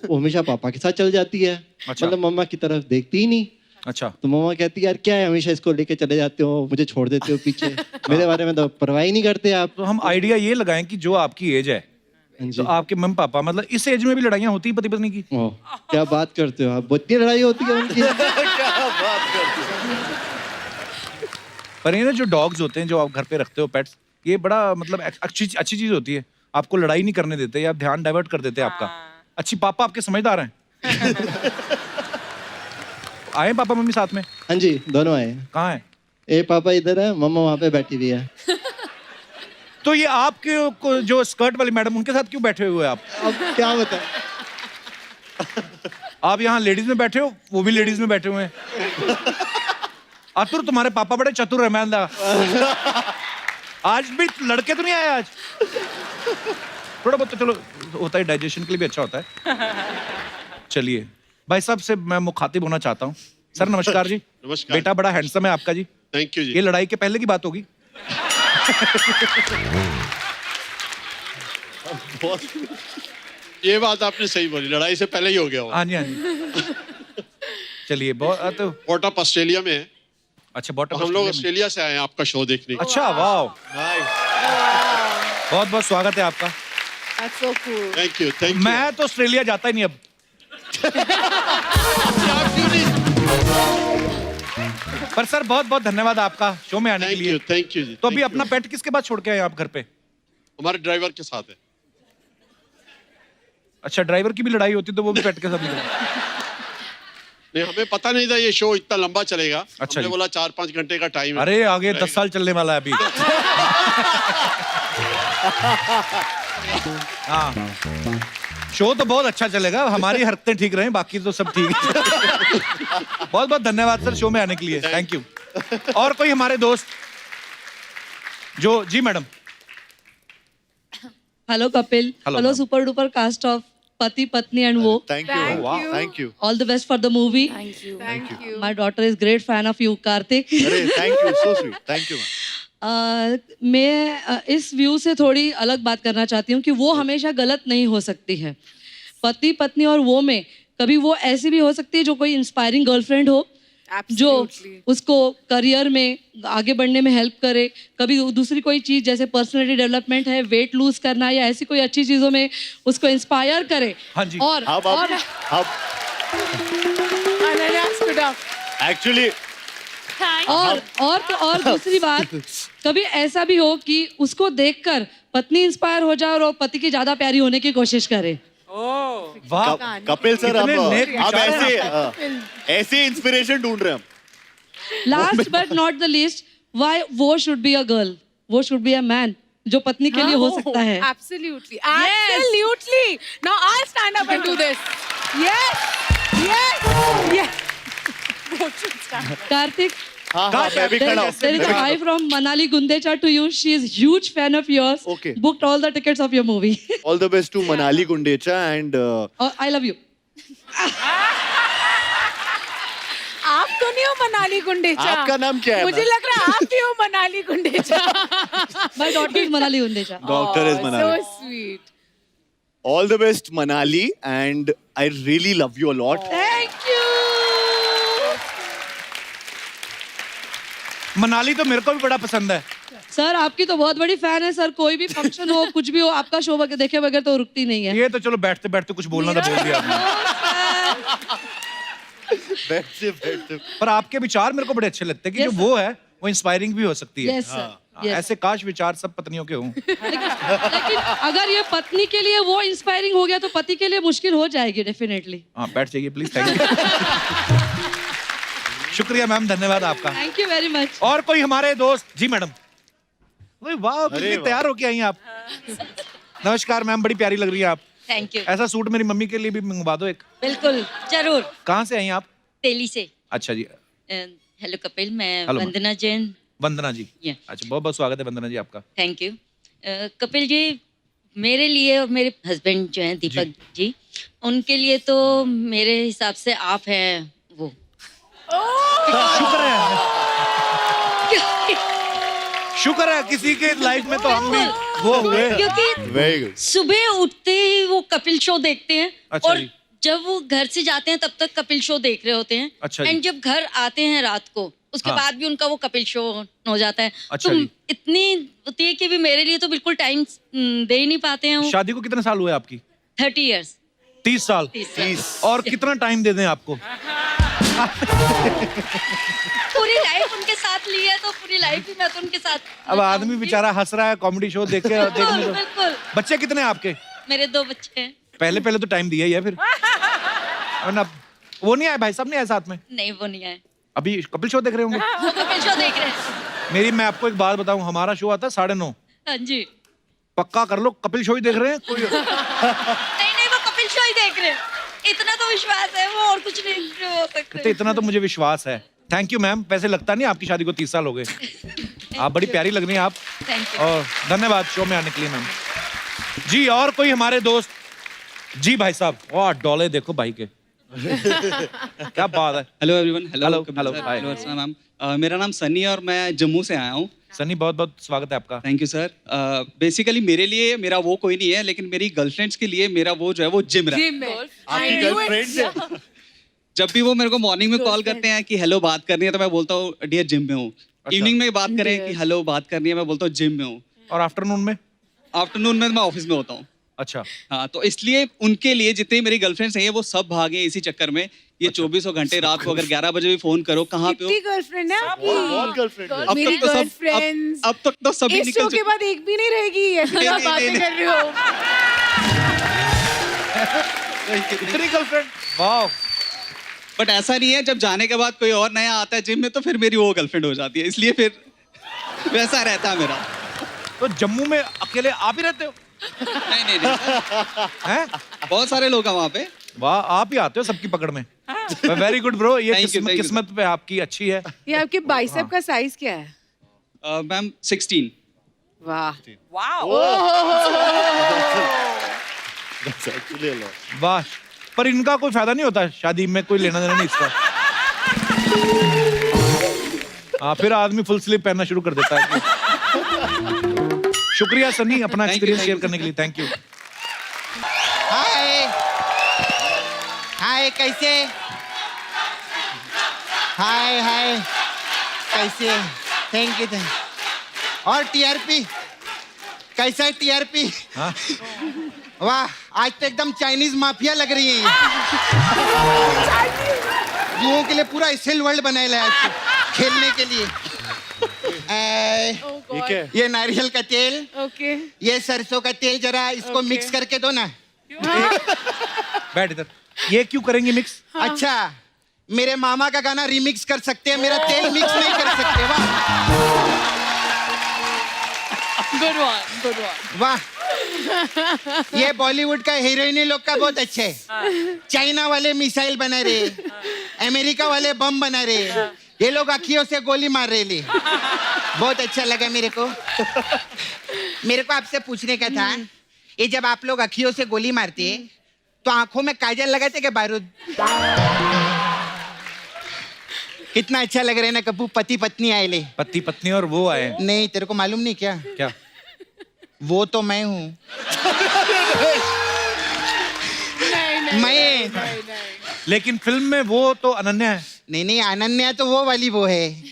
वो हमेशा पापा के साथ चल जाती है. अच्छा. मतलब मम्मा की तरफ देखती ही नहीं. अच्छा. तो मम्मा कहती है यार क्या है, हमेशा इसको लेके चले जाते हो, मुझे छोड़ देते हो पीछे. मेरे बारे में तो परवाह ही नहीं करते आप. तो हम आइडिया ये लगाएं कि जो आपकी एज है, हाँ जी. तो आपके मम्मी पापा, मतलब इस एज में भी लड़ाइयाँ होती है पति पत्नी की? ओह, क्या बात करते हो आप, बहुत लड़ाई होती है उनकी. पर ये ना जो डॉग्स होते हैं जो आप घर पे रखते हो पेट्स, ये बड़ा मतलब अच्छी चीज होती है। आपको लड़ाई नहीं करने देते या ध्यान डाइवर्ट कर देते हैं आपका। अच्छी पापा आपके समझदार हैं। आए पापा मम्मी साथ में? हाँ जी, दोनों आए हैं। कहाँ है? ए पापा इधर है, मम्मा वहाँ पे बैठी हुई है। तो ये आपके जो स्कर्ट वाली मैडम उनके साथ क्यों बैठे हुए आप? अब क्या बताएं? आप यहाँ लेडीज में बैठे हो, वो भी लेडीज में बैठे हुए हैं। अतुर तुम्हारे पापा बड़े चतुर है। मैं आज भी लड़के तो नहीं आए आज? थोड़ा बहुत तो चलो होता है, डाइजेशन के लिए भी अच्छा होता है। चलिए भाई साहब से मैं मुखातिब होना चाहता हूँ। सर नमस्कार जी। नमस्कार। बेटा बड़ा हैंडसम है आपका जी। थैंक यू जी। ये लड़ाई के पहले की बात होगी? ये बात आपने सही बोली, लड़ाई से पहले ही हो गया। हाँ जी हाँ जी। चलिए बहुत तो बॉटअप ऑस्ट्रेलिया में है। अच्छा बॉटम हम लोग ऑस्ट्रेलिया से आए हैं आपका शो देखने। अच्छा वाह, बहुत बहुत स्वागत है आपका। That's so cool. Thank you thank you. मैं तो ऑस्ट्रेलिया जाता ही नहीं अब। पर सर बहुत बहुत धन्यवाद आपका शो में आने के लिए। थैंक यू जी। तो अभी अपना पेट किसके पास छोड़ के आए आप घर पे? हमारे ड्राइवर के साथ है। अच्छा ड्राइवर की भी लड़ाई होती तो वो भी पेट के साथ निकले। नहीं हमें पता नहीं था ये शो इतना लंबा चलेगा। अच्छा हमने जी। बोला 4-5 घंटे का टाइम है। अरे आगे 10 साल चलने वाला है अभी। हाँ शो तो बहुत अच्छा चलेगा, हमारी हरकतें ठीक रहे, बाकी तो सब ठीक है। बहुत बहुत धन्यवाद सर शो में आने के लिए। Thank you. और कोई हमारे दोस्त जो जी madam? Hello Kapil, Hello, hello ma'am. Super duper cast of पति पत्नी एंड वो। Thank you. Thank Wow. you. Thank you. All the best for the movie. Thank you. Thank you. My daughter is great fan of you Kartik. अरे thank you. So sweet. Thank you. मैं इस view से थोड़ी अलग बात करना चाहती हूँ कि वो हमेशा गलत नहीं हो सकती है। पति पत्नी और वो में कभी वो ऐसी भी हो सकती है जो कोई इंस्पायरिंग गर्लफ्रेंड हो जो Absolutely. उसको करियर में आगे बढ़ने में हेल्प करे। कभी दूसरी कोई चीज़ जैसे पर्सनैलिटी डेवलपमेंट है, वेट लूज करना या ऐसी कोई अच्छी चीज़ों में उसको इंस्पायर करे। हाँ जी। और अब Ananya stood up. actually और दूसरी बात, कभी ऐसा भी हो कि उसको देखकर पत्नी इंस्पायर हो जाए और वो पति की ज्यादा प्यारी होने की कोशिश करे। वाह कपिल सर कितने नेक अब विचार हैं ऐसे इंस्पिरेशन ढूंढ रहे हैं हम। Last but not the least, why वो शुड बी अ गर्ल, वो शुड बी अ मैन जो पत्नी के लिए हो सकता है। Absolutely. Absolutely. Now I'll stand up and do this. Yes. Yes. Yes. Both should stand. Kartik, हाँ मैं भी खड़ा हूँ। there is a hi from Manali Gundecha to you. She is huge fan of yours. Okay. Booked all the tickets of your movie. All the best to Manali Gundecha and I love you. आप तो नहीं हो मनाली गुंडेचा। आपका नाम क्या है? मुझे लग रहा है आप ही हो Manali Gundecha. My daughter is Manali Gundecha. Doctor is Manali. So sweet. All the best Manali and I really love you a lot. Thank you. Manali तो मेरे को भी बड़ा पसंद है। सर आपकी तो बहुत बड़ी फैन है सर। कोई भी फंक्शन हो कुछ भी हो आपका शो देखे बगैर तो रुकती नहीं है। ये तो चलो बैठते बैठते कुछ बोलना था बोल दिया आपने। बैठते बैठते पर आपके विचार मेरे को बड़े अच्छे लगते हैं कि Yes, जो वो है वो इंस्पायरिंग भी हो सकती है। Yes, sir. हाँ, Yes. ऐसे काश विचार सब पत्नियों के हों। लेकिन अगर ये पत्नी के लिए वो इंस्पायरिंग हो गया तो पति के लिए मुश्किल हो जाएगी डेफिनेटली। हाँ बैठ जाइए प्लीज। Thank you. शुक्रिया मैम, धन्यवाद आपका। Thank you very much. और कोई हमारे दोस्त जी मैडम? वाह कितनी वाह। तैयार होके आई हैं आप। नमस्कार मैम, बड़ी प्यारी लग रही है आप। Thank you. ऐसा सूट मेरी मम्मी के लिए भी मंगवा दो एक। बिल्कुल जरूर। कहाँ से आई हैं आप? दिल्ली से। अच्छा जी। हेलो कपिल, मैं Hello, वंदना जैन। वंदना जी। Yeah. अच्छा बहुत बहुत स्वागत है वंदना जी आपका। Thank you. कपिल जी, मेरे लिए और मेरे हस्बैंड जो हैं दीपक जी, उनके लिए तो मेरे हिसाब से आप हैं वो। शुक्र है, शुक्र है किसी के लाइफ में तो हम भी वो हुए। क्योंकि वेरी गुड। सुबह उठते ही वो कपिल शो देखते हैं अच्छा और जी। जब वो घर से जाते हैं तब तक कपिल शो देख रहे होते हैं। अच्छा जी। एंड जब घर आते हैं रात को उसके हाँ। बाद भी उनका वो कपिल शो हो जाता है। अच्छा तो जी। इतनी होती है कि भी मेरे लिए तो बिल्कुल टाइम दे ही नहीं पाते हैं वो। शादी को कितने साल हुए आपकी? 30 इयर्स। 30 साल। 30 साल। और कितना टाइम दे दें आपको? पूरी लाइफ उनके साथ ली है तो पूरी लाइफ ही मैं तो उनके साथ अब आदमी बेचारा हंस रहा है कॉमेडी शो देख के देखने दो। बिल्कुल। बच्चे कितने हैं आपके? मेरे 2 बच्चे हैं। पहले तो टाइम दिया ही है फिर। वरना वो नहीं आए, भाई साहब नहीं आए साथ में? नहीं वो नहीं आए, अभी कपिल शो देख रहे होंगे। वो कपिल शो देख रहे हैं। मैं आपको एक बात बताऊं, हमारा शो आता है 9:30। हाँ जी। पक्का कर लो, कपिल शो ही देख रहे हैं कोई। नहीं वो कपिल शो ही देख रहे हैं, इतना तो विश्वास है, वो और कुछ नहीं हो सकता। तो इतना तो मुझे विश्वास है। Thank you ma'am. वैसे लगता नहीं आपकी शादी को 30 साल हो गए। आप बड़ी प्यारी लग रही हैं आप। Thank you. और धन्यवाद शो में आने के लिए मैम जी। और कोई हमारे दोस्त जी? भाई साहब, वाह डोले देखो भाई के। क्या बात है। Hello everyone. Hello hi. Hello ma'am, मेरा नाम सनी और मैं जम्मू से आया हूँ। सनी बहुत बहुत स्वागत है आपका। Thank you sir. बेसिकली मेरे लिए मेरा वो कोई नहीं है, लेकिन मेरी गर्लफ्रेंड्स के लिए मेरा वो जो है वो जिम रहा है। आपकी गर्लफ्रेंड जब भी वो मेरे को मॉर्निंग में कॉल करते हैं कि हेलो बात करनी है, तो मैं बोलता हूँ डियर जिम में हूँ। इवनिंग में बात करें कि हेलो बात करनी है, मैं बोलता हूँ जिम में हूँ। और आफ्टरनून में? आफ्टरनून में मैं ऑफिस में होता हूँ। अच्छा। हाँ, तो इसलिए उनके लिए जितनी मेरी गर्लफ्रेंड्स हैं वो सब भागे इसी चक्कर में। ये 24 घंटे रात को अगर 11 बजे भी फोन करो, कहाँ पे हो? कितनी गर्लफ्रेंड है आपकी? बहुत गर्लफ्रेंड है। मेरी गर्लफ्रेंड्स अब तक तो सभी इस शो के बाद एक भी नहीं रहेगी। ऐसी आप बातें कर रहे हो। इतनी गर्लफ्रेंड? वाह। बट ऐसा नहीं है, जब जाने के बाद कोई और नया आता है जिम में तो फिर मेरी वो गर्लफ्रेंड हो जाती है, इसलिए फिर वैसा रहता है मेरा। तो जम्मू में अकेले आप ही रहते हो? नहीं हैं? बहुत सारे लोग हैं वहाँ पे। वाह, आप ही आते हो सबकी पकड़ में। Very good bro. ये Thank you, thank you. किस्मत पे आपकी अच्छी है। ये आपके बाइसेप का साइज क्या है? मैम 16। वाह वाह। पर इनका कोई फायदा नहीं होता शादी में, कोई लेना देना नहीं इसका। हाँ, फिर आदमी फुल स्लीव पहनना शुरू कर देता है। शुक्रिया सनी अपना एक्सपीरियंस शेयर करने के लिए। Thank you. हाय हाय, कैसे? हाय हाय, कैसे? Thank you. और टीआरपी कैसा है? टीआरपी हाँ? वाह, आज तो एकदम चाइनीज माफिया लग रही है ये। युवाओं के लिए पूरा स्टिल वर्ल्ड बनाया है खेलने के लिए। ये नारियल का तेल, ओके, ये सरसों का तेल, जरा इसको मिक्स करके दो ना। बैठ इधर। ये क्यों करेंगे मिक्स? अच्छा, मेरे मामा का गाना रिमिक्स कर सकते हैं, मेरा तेल मिक्स नहीं कर सकते। वाह Good one, good one. वाह। ये बॉलीवुड का हीरोइन लोग का बहुत अच्छा है। चाइना वाले मिसाइल बना रहे, अमेरिका वाले बम बना रहे, ये लोग अखियों से गोली मार रहे ले। बहुत अच्छा लगा मेरे को। मेरे को आपसे पूछने का था, ये जब आप लोग अखियों से गोली मारते तो आंखों में काजल लगाते क्या बारूद? कितना अच्छा लग रहा है ना कपूर, पति पत्नी आए ले। पति पत्नी और वो आए? नहीं, तेरे को मालूम नहीं क्या? क्या? वो तो मैं हूँ। मैं। लेकिन फिल्म में वो तो अनन्या है। नहीं नहीं, अनन्या तो वो वाली वो है।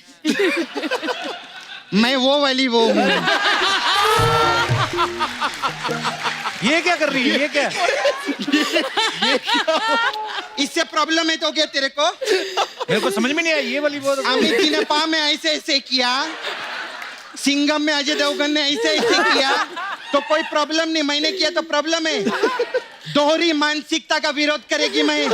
मैं वो वाली वो हूँ। ये क्या कर रही है? ये क्या? इससे प्रॉब्लम है तो क्या तेरे को? मेरे को समझ में नहीं आया। ये वाली वो अमित जी ने पा में ऐसे ऐसे किया, सिंघम में अजय देवगन ने ऐसे ऐसे किया, तो कोई प्रॉब्लम नहीं। मैंने किया तो प्रॉब्लम है। दोहरी मानसिकता का विरोध करेगी मैं।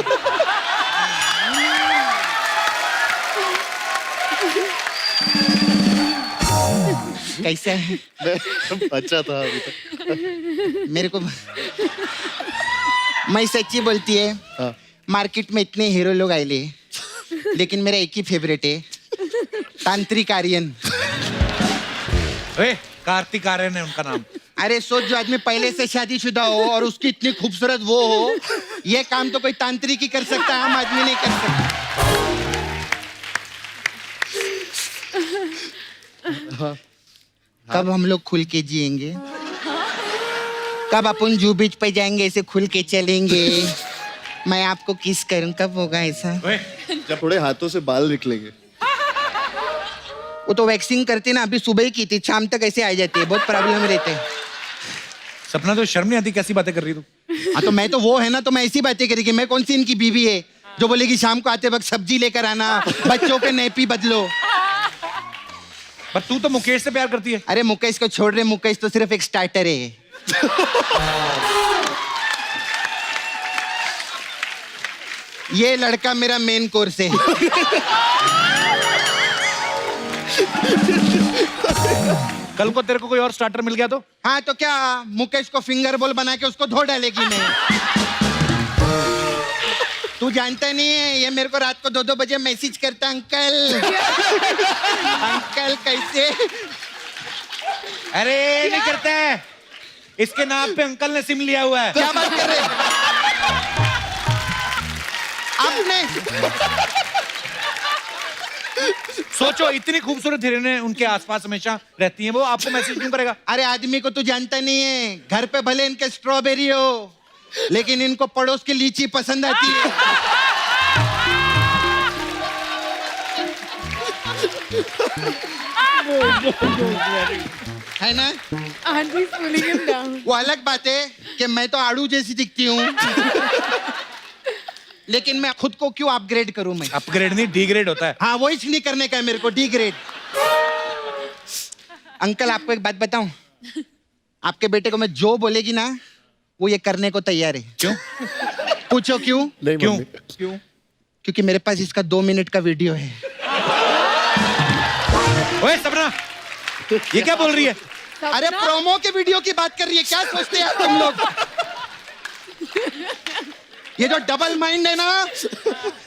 कैसे है? अच्छा था अभी तक। मेरे को मैं सच्ची बोलती है, मार्केट में इतने हीरो लोग आए ले, लेकिन मेरा एक ही फेवरेट है, तांत्रिक आर्यन। कार्तिक आर्यन है उनका नाम। अरे सोच, जो आदमी पहले से शादीशुदा हो और उसकी इतनी खूबसूरत वो हो, ये काम तो कोई तांत्रिक ही कर सकता है, आम आदमी नहीं कर सकता। कब हम लोग खुल के जिएंगे? कब अपन जू बीच पे जाएंगे, ऐसे खुल के चलेंगे, मैं आपको किस करूं? कब होगा ऐसा? जब थोड़े हाथों से बाल निकलेंगे। वो तो वैक्सिंग करते ना, अभी सुबह ही की थी, शाम तक ऐसे आ जाती है, बहुत प्रॉब्लम रहते हैं। सपना तो शर्म नहीं आती, कैसी बातें कर रही तू? हाँ तो मैं तो वो है ना, तो मैं ऐसी बातें करेगी। मैं कौन सी इनकी बीवी है जो बोलेगी शाम को आते वक्त सब्जी लेकर आना, बच्चों के नेपी बदलो। पर तू तो मुकेश से प्यार करती है। अरे मुकेश को छोड़ रहे, मुकेश तो सिर्फ एक स्टार्टर है। ये लड़का मेरा मेन कोर्स है। कल को तेरे को कोई और स्टार्टर मिल गया तो? हाँ तो क्या, मुकेश को फिंगर बोल बना के उसको धो डालेगी मैं। तू जानता नहीं है, ये मेरे को रात को 2-2 बजे मैसेज करता, अंकल अंकल कैसे। अरे नहीं करता है, इसके नाम पे अंकल ने सिम लिया हुआ है। क्या बात कर रहे आपने? सोचो, इतनी खूबसूरत हिरने उनके आसपास हमेशा रहती हैं, वो आपको मैसेज क्यों करेगा? अरे आदमी को तू जानता नहीं है, घर पे भले इनके स्ट्रॉबेरी हो, लेकिन इनको पड़ोस की लीची पसंद आती है। है ना? वो अलग बात है कि मैं तो आड़ू जैसी दिखती हूँ, लेकिन मैं खुद को क्यों अपग्रेड करूं? मैं अपग्रेड नहीं, डिग्रेड होता है। हाँ, वही नहीं करने का है मेरे को, डिग्रेड। अंकल आपको एक बात बताऊं, आपके बेटे को मैं जो बोलेगी ना, वो ये करने को तैयार है। क्यों? पूछो क्यों? क्यों? क्यों? क्योंकि मेरे पास इसका 2 मिनट का वीडियो है। ओए सपना, ये क्या बोल रही है? अरे प्रोमो के वीडियो की बात कर रही है, क्या सोचते हैं तुम लोग? ये जो डबल माइंड है ना,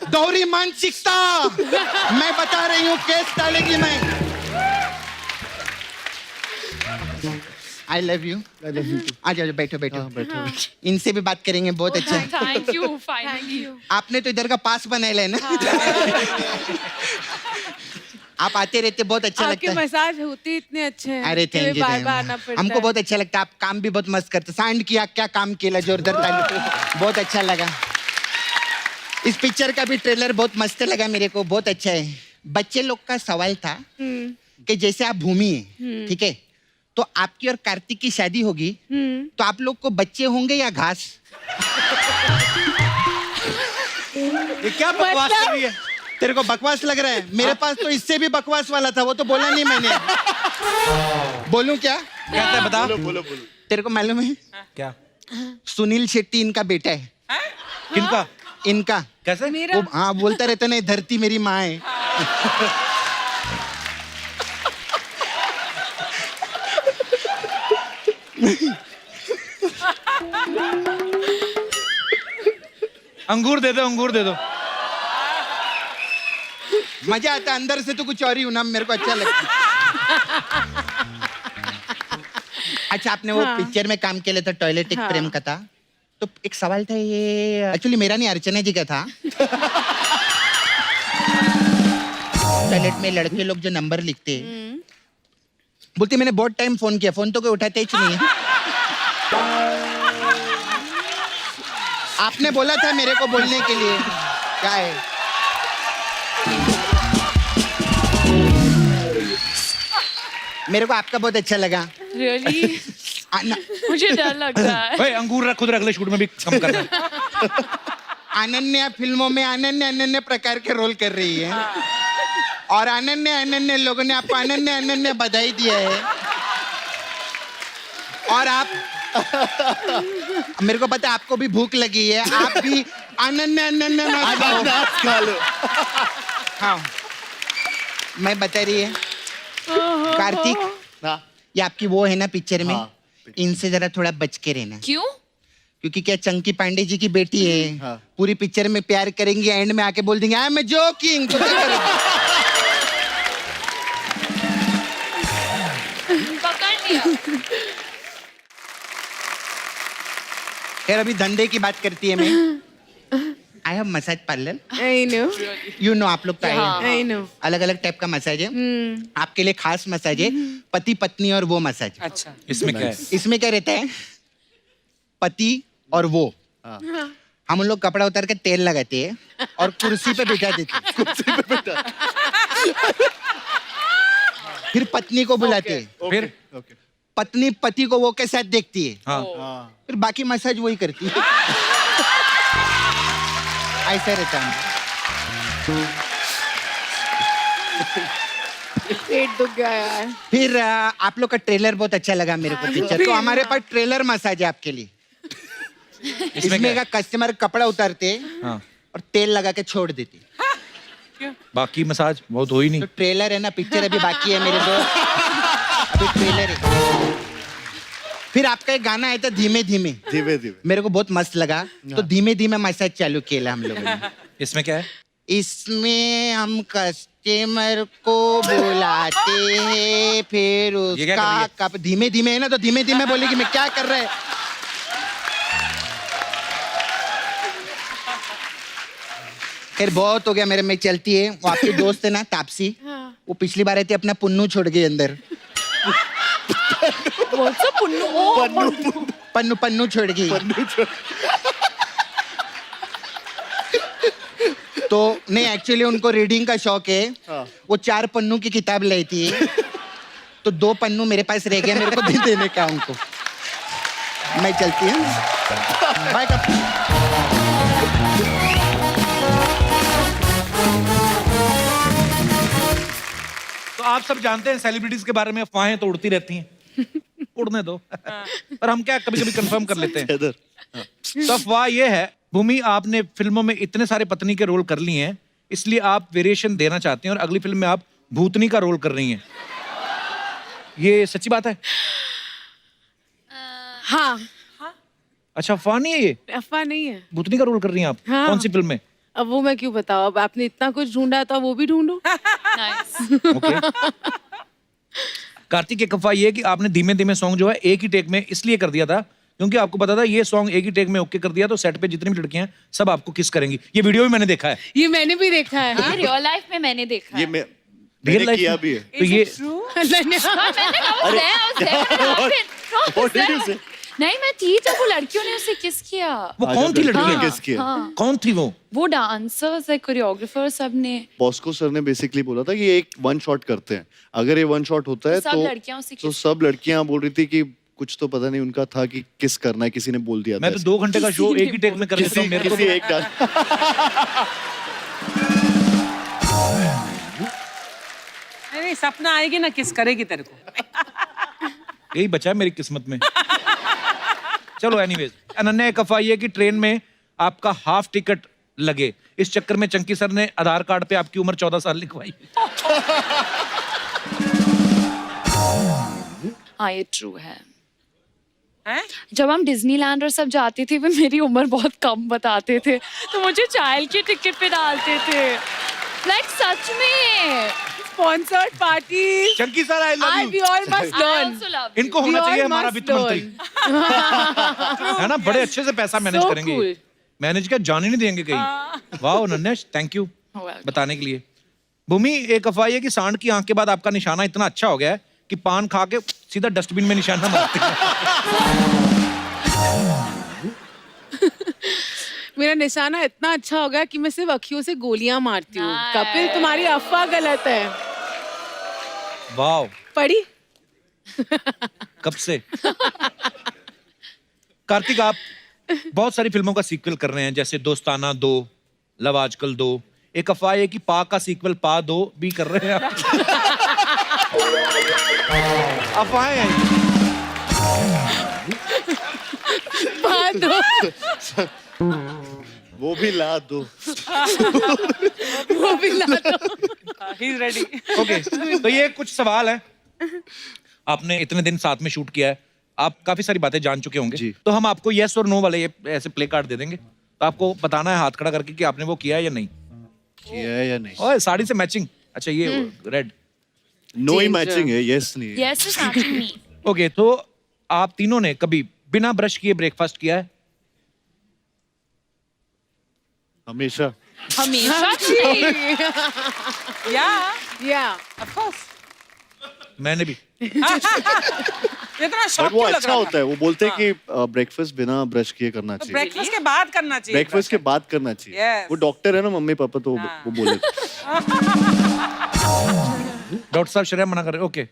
दोहरी मानसिकता, मैं बता रही हूँ केस डालेगी मैं। I love you. आ जाओ, बैठो बैठो। इनसे भी बात करेंगे, बहुत अच्छा है। Thank you, finally. आपने तो इधर का पास बनाया है ना। आप आते रहते, बहुत अच्छा लगता है। मसाज होती इतने अच्छे हैं। अरे थैंक यू, बार आना पड़ता हमको है। बहुत अच्छा लगता है। आप काम भी बहुत मस्त करते। साउंड किया, क्या काम किया, जोरदार ताली, बहुत अच्छा लगा। इस पिक्चर का भी ट्रेलर बहुत मस्त लगा मेरे को, बहुत अच्छा है। बच्चे लोग का सवाल था कि जैसे आप भूमि है, ठीक है, तो आपकी और कार्तिक की शादी होगी, तो आप लोग को बच्चे होंगे या घास? ये क्या बकवास कर रही है? तेरे को बकवास लग रहा है? मेरे पास तो इससे भी बकवास वाला था, वो तो बोला नहीं मैंने। बोलूं क्या? कहता है, बता। बोलो। तेरे को मालूम है क्या? सुनील शेट्टी इनका बेटा है। किनका? इनका। कैसे? वो हाँ बोलता रहता नहीं, धरती मेरी माँ है। अंगूर दे दो, अंगूर दे दो। मजा आता है, अंदर से तो कुछ और ही हूं ना, मेरे को अच्छा लगता है। अच्छा, आपने वो पिक्चर में काम किया था, टॉयलेट एक प्रेम का था, तो एक सवाल था, ये एक्चुअली मेरा नहीं, अर्चना जी का था। टॉयलेट में लड़के लोग जो नंबर लिखते हैं, बोलते मैंने बहुत टाइम फोन किया, फोन तो कोई उठाते ही नहीं है। आपने बोला था मेरे को बोलने के लिए, क्या है? मेरे को आपका बहुत अच्छा लगा। Really? मुझे डर लगता है। ओए, अंगूर रख, खुद रख ले, शूट में भी कम करना। अनन्या फिल्मों में अनन्य प्रकार के रोल कर रही है, और अनन्य लोगों ने आपको अनन्य बधाई दिया है। और आप, मेरे को पता है आपको भी भूख लगी है, आप भी अनन्य खा लो। हाँ, मैं बता रही है कार्तिक, ये आपकी वो है ना पिक्चर में, इनसे जरा थोड़ा बच के रहना। क्यों? क्योंकि क्या चंकी पांडे जी की बेटी है, पूरी पिक्चर में प्यार करेंगे, एंड में आके बोल देंगे आई एम जोकिंग, तो क्या करेंगे? पकड़ लिया। खैर, अभी धंधे की बात करती है मैं। I have massage parlour. I know. You know, आप लोग तो I know. अलग अलग टाइप का मसाज है। आपके लिए खास मसाज है, पति पत्नी और वो मसाज। अच्छा, इसमें क्या है? इसमें क्या रहता है, पति और वो, हम उन लोग कपड़ा उतार के तेल लगाते हैं और कुर्सी पे बिठा देते हैं। कुर्सी पे बिठा, फिर पत्नी को बुलाते हैं, फिर पत्नी पति को वो के साथ देखती है, हाँ। फिर बाकी मसाज वही करती है। ऐसे रहता है। पेट दुख गया यार। फिर आप लोग का ट्रेलर बहुत अच्छा लगा मेरे को पिक्चर। तो हमारे पास ट्रेलर मसाज है आपके लिए। इसमें का कस्टमर कपड़ा उतारते हाँ। और तेल लगा के छोड़ देते। बाकी मसाज बहुत हो ही नहीं। तो ट्रेलर है ना, पिक्चर अभी बाकी है मेरे दोस्त, अभी ट्रेलर है। फिर आपका एक गाना आया था धीमे धीमे, धीमे धीमे, मेरे को बहुत मस्त लगा। तो धीमे धीमे मसाज चालू किया हम लोगों ने। इसमें क्या है? इसमें हम कस्टमर को बुलाते हैं, फिर ये क्या कर उसका रही है? कप धीमे धीमे है ना, तो धीमे धीमे बोलेगी मैं क्या कर रहा है। फिर बहुत हो गया मेरे में, चलती है। वो आपकी दोस्त है ना तापसी, वो पिछली बार आई थी, अपना पुन्नू छोड़ गई अंदर। पन्नू छोड़ गई। तो नहीं, एक्चुअली उनको रीडिंग का शौक है। वो 4 पन्नू की किताब लाई थी, तो 2 पन्नू मेरे पास रह गए, मेरे को दे देने का उनको। मैं चलती हूँ, बाय। तो आप सब जानते हैं सेलिब्रिटीज के बारे में अफवाहें तो उड़ती रहती हैं। उड़ने दो। पर हम क्या कभी कभी कंफर्म कर लेते हैं। तो अफवाह ये है, भूमि आपने फिल्मों में इतने सारे पत्नी के रोल कर लिए हैं, इसलिए आप वेरिएशन देना चाहते हैं और अगली फिल्म में आप भूतनी का रोल कर रही हैं। ये सच्ची बात है? हाँ। अच्छा, अफवाह नहीं है ये? अफवाह नहीं है। भूतनी का रोल कर रही हैं आप? हाँ। कौन सी फिल्म में? अब वो मैं क्यों बताऊं, अब आपने इतना कुछ ढूंढा तो वो भी ढूंढो। कार्तिक, एक अफवाह ये है कि आपने धीमे धीमे सॉन्ग जो है एक ही टेक में इसलिए कर दिया था क्योंकि आपको पता था ये सॉन्ग एक ही टेक में ओके कर दिया तो सेट पे जितनी भी लड़कियां हैं सब आपको किस करेंगी। ये वीडियो भी मैंने देखा है। ये मैंने भी देखा है। ये रियल लाइफ में मैंने देखा है। ये मैंने किया भी है। तो ये नहीं, मैं थी जब वो लड़कियों ने उसे किस किया। वो कौन थी लड़की? हाँ, किस किया? हाँ। कौन थी वो? वो डांसर्स, कोरियोग्राफर, सब ने। बॉस्को सर ने बेसिकली बोला था कि ये एक 1 शॉट करते हैं, अगर ये 1 शॉट होता है सब लड़कियां उसे तो सब लड़कियां बोल रही थी कि कुछ तो पता नहीं उनका था कि किस करना है, किसी ने बोल दिया था। मैं तो 2 घंटे का शो एक ही टेक में कर लेता हूं, मेरे को किसी एक डांस। नहीं, सपना आएगी ना किस करेगी तेरे को। यही बचा है मेरी किस्मत में। चलो एनीवेज, अनन्या, एक अफवाह ये है कि ट्रेन में आपका हाफ टिकट लगे, इस चक्कर में चंकी सर ने आधार कार्ड पे आपकी उम्र 14 साल लिखवाई। हाँ, ये ट्रू है। जब हम डिज्नीलैंड और सब जाते थे, वे मेरी उम्र बहुत कम बताते थे, तो मुझे चाइल्ड की टिकट पे डालते थे। लाइक सच में। Sponsored party. Chunky sir, I love you. We all must learn. इनको होना चाहिए हमारा वित्त मंत्री। है ना, बड़े अच्छे से पैसा मैनेज So करेंगे। cool. मैनेज क्या, जाने नहीं देंगे कहीं। वाह अनन्या, थैंक यू बताने के लिए। भूमि, एक अफवाह है कि सांड की आंख के बाद आपका निशाना इतना अच्छा हो गया है कि पान खा के सीधा डस्टबिन में निशाना मारते हैं। मेरा निशाना इतना अच्छा हो गया कि मैं सिर्फ अखियों से गोलियां मारती हूँ। कपिल, तुम्हारी अफवाह गलत है। वाह, पढ़ी? कब से? कार्तिक, आप बहुत सारी फिल्मों का सीक्वल कर रहे हैं, जैसे दोस्ताना 2, लव आजकल 2। एक अफवाह है कि पा का सीक्वल पा 2 भी कर रहे हैं आप। अफवाहें हैं। पा 2 वो भी ला दो। वो भी ला दो। He's ready. ओके, तो ये कुछ सवाल है। आपने इतने दिन साथ में शूट किया है, आप काफी सारी बातें जान चुके होंगे, तो हम आपको यस और नो वाले ये ऐसे प्ले कार्ड दे देंगे, तो आपको बताना है हाथ खड़ा करके कि आपने वो किया है या नहीं। किया है या नहीं? ओए, साड़ी से मैचिंग। अच्छा, ये रेड। नो ही मैचिंग है, यस नहीं है। Yes is matching me. Okay, तो आप तीनों ने कभी बिना ब्रश किए ब्रेकफास्ट किया है? हमेशा। हमेशा। Yeah, of course. मैंने भी। इतना शौक वो क्यों लग अच्छा रहा होता है। वो बोलते हैं कि ब्रेकफास्ट बिना ब्रश किए करना चाहिए। ब्रेकफास्ट के बाद करना चाहिए। ब्रेकफास्ट के बाद करना चाहिए। Yes. वो डॉक्टर है ना, मम्मी पापा, तो वो बोले। डॉक्टर साहब शर्म मना कर रहे। ओके,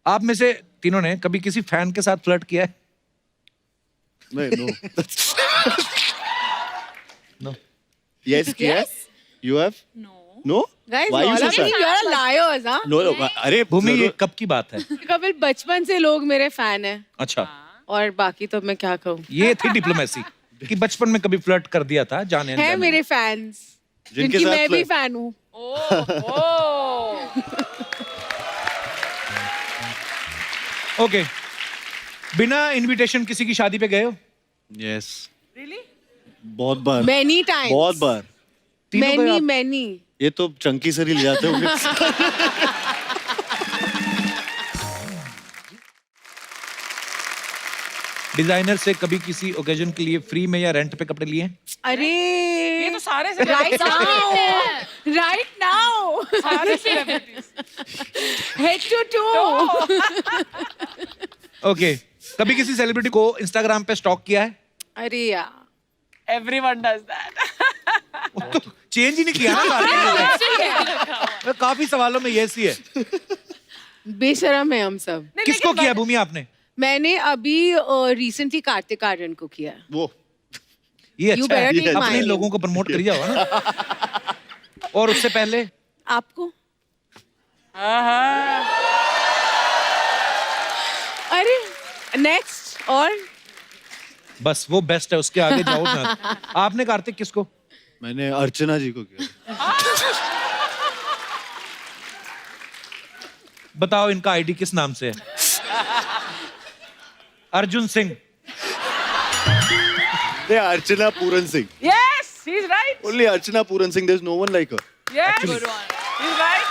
आप में से तीनों ने कभी किसी फैन के साथ फ्लर्ट किया है? नहीं, no. No. Yes, yes. You have? No. Guys, Why you all so of sad? you are liars, huh? No, no. अरे भूमि ये कब की बात है? कपिल बचपन से लोग मेरे फैन हैं अच्छा, और बाकी तो मैं क्या कहूँ. ये थी डिप्लोमेसी कि बचपन में कभी फ्लर्ट कर दिया था जाने है अनजाने में। मेरे फैंस जिनके जिनकी साथ मैं भी flirt- फैन हूँ. ओके, बिना इनविटेशन किसी की शादी पे गए हो? Yes. बहुत बार. Many times. बहुत बार. तीनों पे Many आप- many. ये तो चंकी सर ही ले जाते होंगे. डिजाइनर से कभी किसी ओकेजन के लिए फ्री में या रेंट पे कपड़े लिए हैं? अरे ये तो सारे से right now, right now, सारे celebrities. head to toe. Okay, कभी किसी सेलिब्रिटी को इंस्टाग्राम पे स्टॉक किया है? अरे यार. Everyone does that. चेंज ही नहीं किया ना. काफी सवालों में ये सी है. बेशरम है हम सब. किसको किया भूमि आपने? मैंने अभी रिसेंटली कार्तिक आर्यन को किया. वो ये You अच्छा better है, take अपने mine. लोगों को प्रमोट करी जाओ ना. और उससे पहले आपको. अरे नेक्स्ट और बस वो बेस्ट है, उसके आगे जाओ ना. आपने कार्तिक किसको? मैंने अर्चना जी को किया. बताओ इनका आईडी किस नाम से है? Arjun Singh. They are Archana Puran Singh. Yes, he's right. Only Archana Puran Singh. There's no one like her. Yes, good one. He's right.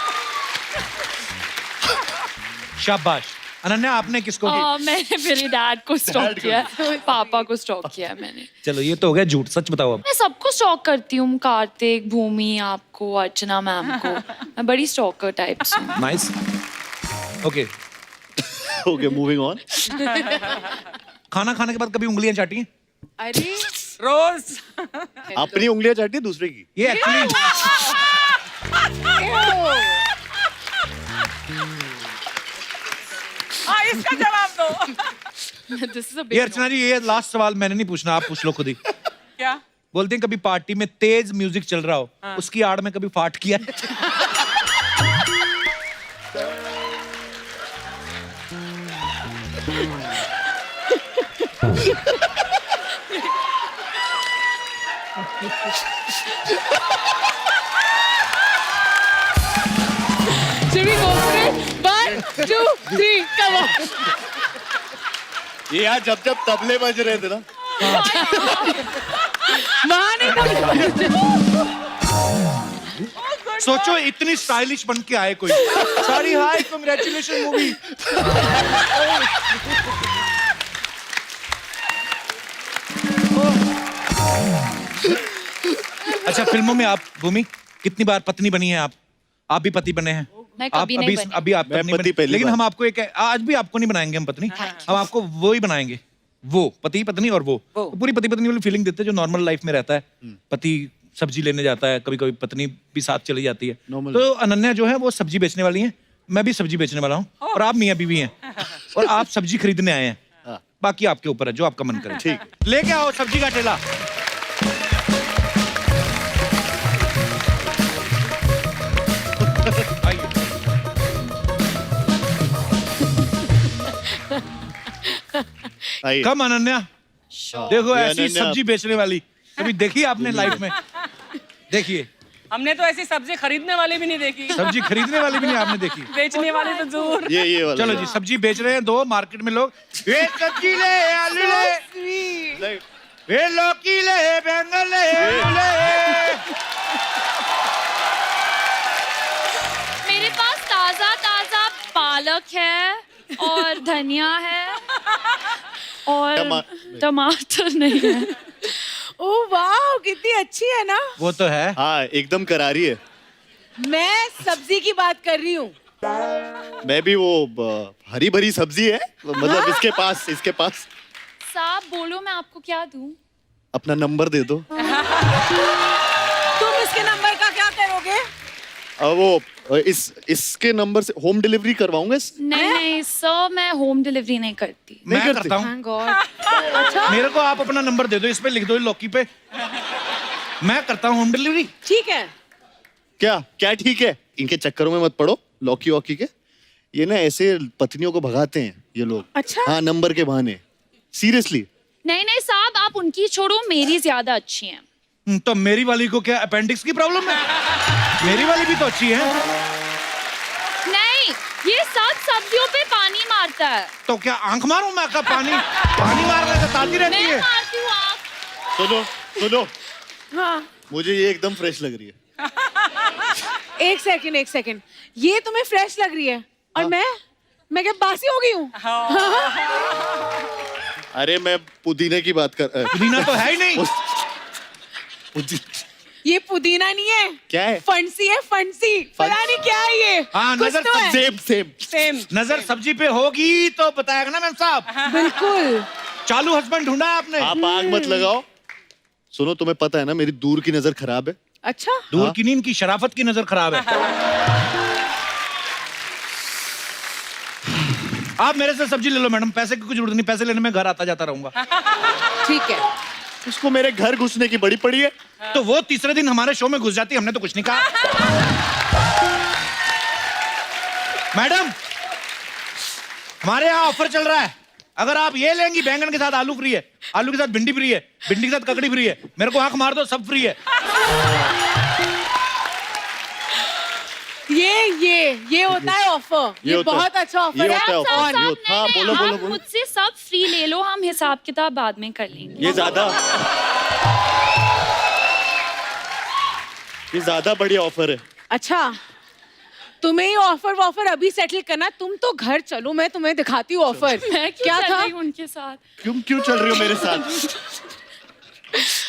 शाबाश. अनन्या आपने किसको किया? मैंने मेरे डैड को स्टॉक किया, पापा को स्टॉक किया मैंने. चलो ये तो हो गया झूठ, सच बताओ अब. मैं सबको स्टॉक करती हूँ, कार्तिक, भूमि, आपको, अर्चना मैम को. मैं बड़ी स्टॉकर टाइप्स हूँ. Nice. Okay, Okay, moving on. खाना खाने के बाद कभी उंगलियां चाटी हैं? अरे रोज. अपनी उंगलियां चाटी है दूसरे की. ये एक्चुअली हाँ, इसका जवाब दो. This is a ये big अर्चना जी, ये लास्ट सवाल मैंने नहीं पूछना, आप पूछ लो खुद ही. क्या? बोलते हैं कभी पार्टी में तेज म्यूजिक चल रहा हो, उसकी आड़ में कभी फाट किया है? Should we go for it? 1, 2, 3, come on. ये यार जब जब तबले बज रहे थे ना. वहाँ नहीं था. सोचो इतनी स्टाइलिश बन के आए कोई. सॉरी, हाय, कांग्रेचुलेशन मूवी. अच्छा, फिल्मों में आप भूमि कितनी बार पत्नी बनी है आप? आप भी पति बने हैं? मैं आप कभी नहीं बनी. अभी आप मैं पत्नी पति बने, पहली लेकिन बार. हम आपको एक, आज भी आपको नहीं बनाएंगे हम पत्नी. हम आपको वो ही बनाएंगे, वो पति पत्नी और वो पूरी पति पत्नी वाली फीलिंग देते हैं जो नॉर्मल लाइफ में रहता है. पति सब्जी लेने जाता है, कभी कभी पत्नी भी साथ चली जाती है. Normal. तो अनन्या जो है वो सब्जी बेचने वाली है, मैं भी सब्जी बेचने वाला हूँ, और आप मियाँ बीवी हैं, और आप सब्जी खरीदने आए हैं. बाकी आपके ऊपर है, जो आपका मन करे. ठीक. लेके आओ सब्जी का ठेला. आइए. आइए. कम अनन्या, देखो ये ऐसी अनन्या- सब्जी बेचने वाली कभी देखी आपने लाइफ में? देखिए, हमने तो ऐसी सब्जी खरीदने वाली भी नहीं देखी. सब्जी खरीदने वाली भी नहीं आपने देखी. बेचने वाली तो दूर. ये वाला. चलो जी, सब्जी बेच रहे हैं दो मार्केट में लोग. ये सब्जी ले, आलू ले, ये लौकी ले, बैंगन ले, आलू ले. मेरे पास ताजा ताजा पालक है और धनिया है और टमाटर नहीं है. ओह वाह, कितनी अच्छी है ना. वो तो है. हाँ, एकदम करारी है. मैं सब्जी की बात कर रही हूँ. मैं भी वो हरी भरी सब्जी है, मतलब इसके पास. साहब बोलो, मैं आपको क्या दूं? अपना नंबर दे दो. तुम इसके नंबर का क्या करोगे? वो इसके नंबर से होम डिलीवरी करवाऊंगा. नहीं सर, मैं होम डिलीवरी नहीं करती. मैं करता हूँ. Thank God. अच्छा. मेरे को आप अपना नंबर दे दो, इस पे लिख दो लौकी पे. मैं करता हूँ होम डिलीवरी। ठीक है। क्या क्या ठीक है? इनके चक्करों में मत पड़ो, लॉकी वॉकी के। ये ना ऐसे पत्नियों को भगाते हैं ये लोग। अच्छा? हाँ, नंबर के बहाने। सीरियसली। नहीं नहीं साहब, आप उनकी छोड़ो, मेरी ज्यादा अच्छी हैं। तो मेरी वाली को क्या अपेंडिक्स की प्रॉब्लम है? मेरी वाली भी तो अच्छी है। नहीं, ये सब सब्जियों पे पानी मारता है। तो क्या आंख मारूं मैं? का पानी मारने से ताती रहती मैं है। मारती हूँ आँख। सुनो सुनो, हाँ। मुझे ये एकदम फ्रेश लग रही है। एक सेकंड, ये तुम्हें फ्रेश लग रही है और मैं क्या बासी हो गई हूँ? अरे मैं पुदीने की बात कर। पुदीना तो है ही नहीं। ये पुदीना नहीं है। क्या है? फंसी है, फंसी। पता नहीं क्या है ये। हाँ, कुछ नजर तो है। सेम। नजर सब्जी पे होगी तो बताएगा ना मैम साहब। बिल्कुल। चालू हस्बैंड ढूंढा है आपने। आप आग मत लगाओ। सुनो, तुम्हें पता है ना मेरी दूर की नजर खराब है। अच्छा? दूर की नींद की शराफत की नजर खराब है। आप मेरे से सब्जी ले लो मैडम, पैसे की कुछ जरूरत नहीं, पैसे लेने में घर आता जाता रहूंगा। ठीक है। उसको मेरे घर घुसने की बड़ी पड़ी है। तो वो तीसरे दिन हमारे शो में घुस जाती, हमने तो कुछ नहीं कहा। मैडम, हमारे यहाँ ऑफर चल रहा है, अगर आप ये लेंगी बैंगन के साथ आलू फ्री है, आलू के साथ भिंडी फ्री है, भिंडी के साथ ककड़ी फ्री है, मेरे को आंख मार दो सब फ्री है। ये होता है ऑफर। ये बहुत अच्छा ऑफर है। हाँ, बोलो बोलो बोलो। मुझसे सब फ्री ले लो, हम हिसाब किताब बाद में कर लेंगे। ये ज्यादा बढ़िया ऑफर है। अच्छा, तुम्हें ये ऑफर अभी सेटल करना। तुम तो घर चलो, मैं तुम्हें दिखाती हूँ ऑफर। मैं क्या क्यों चल था? रही हूँ उनके साथ? क्यों चल रही हो मेरे साथ?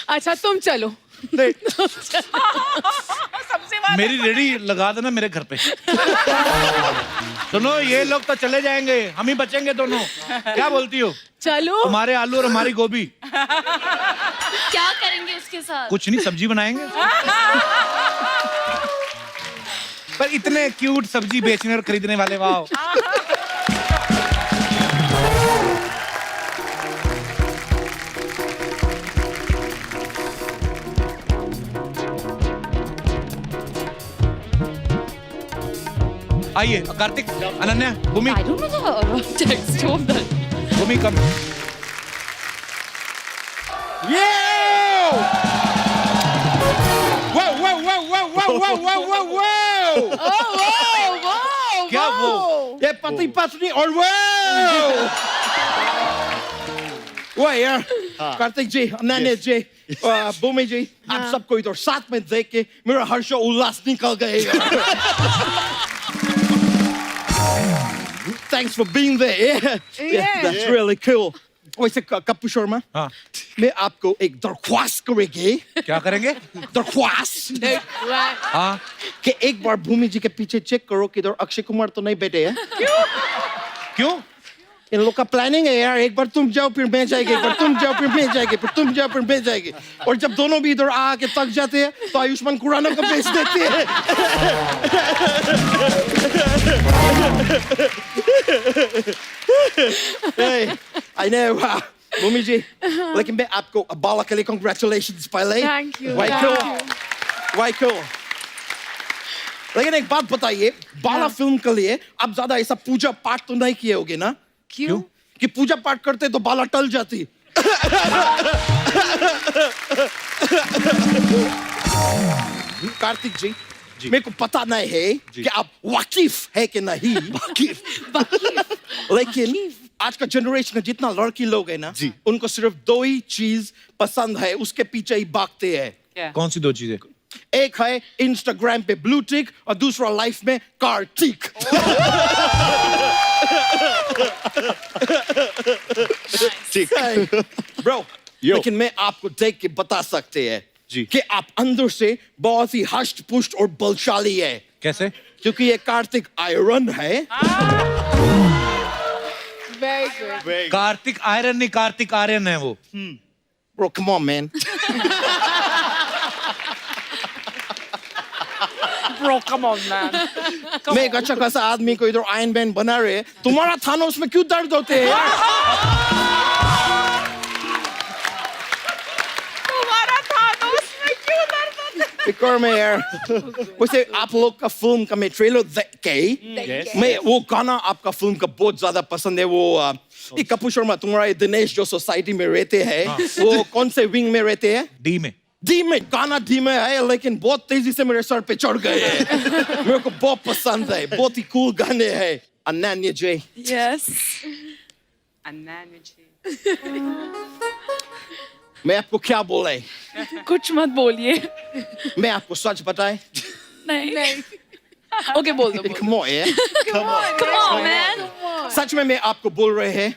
अच्छा, तुम चलो। मेरी रेडी लगा देना मेरे घर पे। सुनो, ये लोग तो चले जाएंगे, हम ही बचेंगे दोनों। क्या बोलती हो? चलो। हमारे आलू और हमारी गोभी। क्या करेंगे उसके साथ? कुछ नहीं, सब्जी बनाएंगे। पर इतने क्यूट सब्जी बेचने और खरीदने वाले, वाह। आइए कार्तिक, अनन्या, भूमि। I don't know the text of that. भूमि कम। क्या वो? ये पति पत्नी और वो यार, कार्तिक जी, अनन्या जी, भूमि जी, आप सबको इधर साथ में देख के मेरा हर्ष उल्लास निकल गए। Thanks for being there. Yeah, that's really cool. वैसे कप्पू शर्मा, हाँ, मैं आपको एक दरख्वास्त करेंगे। क्या करेंगे? दरख्वास्त। हाँ, कि एक बार भूमि जी के पीछे चेक करो कि इधर अक्षय कुमार तो नहीं बैठे हैं। क्यों? इन लोग का प्लानिंग है यार, एक बार तुम जाओ फिर मैं जाएगी, एक बार तुम जाओ फिर मैं जाएगी, फिर तुम जाओ फिर मैं जाएगी, और जब दोनों भी इधर आके थक जाते हैं तो आयुष्मान खुराना को भेज देते हैं। I know, भूमि जी, लेकिन मैं आपको बाला के लिए congratulations पहले। Thank you. Why cool? लेकिन एक बात बताइए, बाला फिल्म के लिए आप ज्यादा ऐसा पूजा पाठ तो नहीं किए होगे ना? क्यों? कि पूजा पाठ करते तो बाला टल जाती। कार्तिक जी, मेरे को पता नहीं है कि आप वाकिफ है कि नहीं। लेकिन आज का जनरेशन में जितना लड़की लोग है ना, उनको सिर्फ दो ही चीज पसंद है, उसके पीछे ही भागते हैं। कौन सी दो चीजें? एक है इंस्टाग्राम पे ब्लू टिक और दूसरा लाइफ में कार्तिक। ब्रो, लेकिन मैं आपको देख के बता सकते हैं कि आप अंदर से बहुत ही हष्ट पुष्ट और बलशाली है। कैसे? क्योंकि ये कार्तिक आयरन है। Very good. कार्तिक आयरन नहीं, कार्तिक आर्यन है वो। Bro, come on, man. Bro, come on, man. मैं एक अच्छा खासा आदमी को इधर आयरन मैन बना रहे हैं, तुम्हारा थानोस में क्यों दर्द होते हैं यार? तुम्हारा थानोस में क्यों एक और मैं यार वैसे आप लोग का फिल्म का मैं ट्रेलर देख के मैं वो गाना आपका फिल्म का बहुत ज्यादा पसंद है वो ये कपूर शर्मा तुम्हारा ये दिनेश जो सोसाइटी में रहते हैं वो कौन से विंग में रहते हैं डी में गाना डी में है लेकिन बहुत तेजी से मेरे सर पे चढ़ गए हैं मेरे को बहुत पसंद है बहुत ही कूल गाने हैं अनन्या जी यस मैं आपको क्या बोले कुछ मत बोलिए मैं आपको सच बताए नहीं ओके बोल दो Come on, yeah. Come on, man. सच में मैं आपको बोल रहे हैं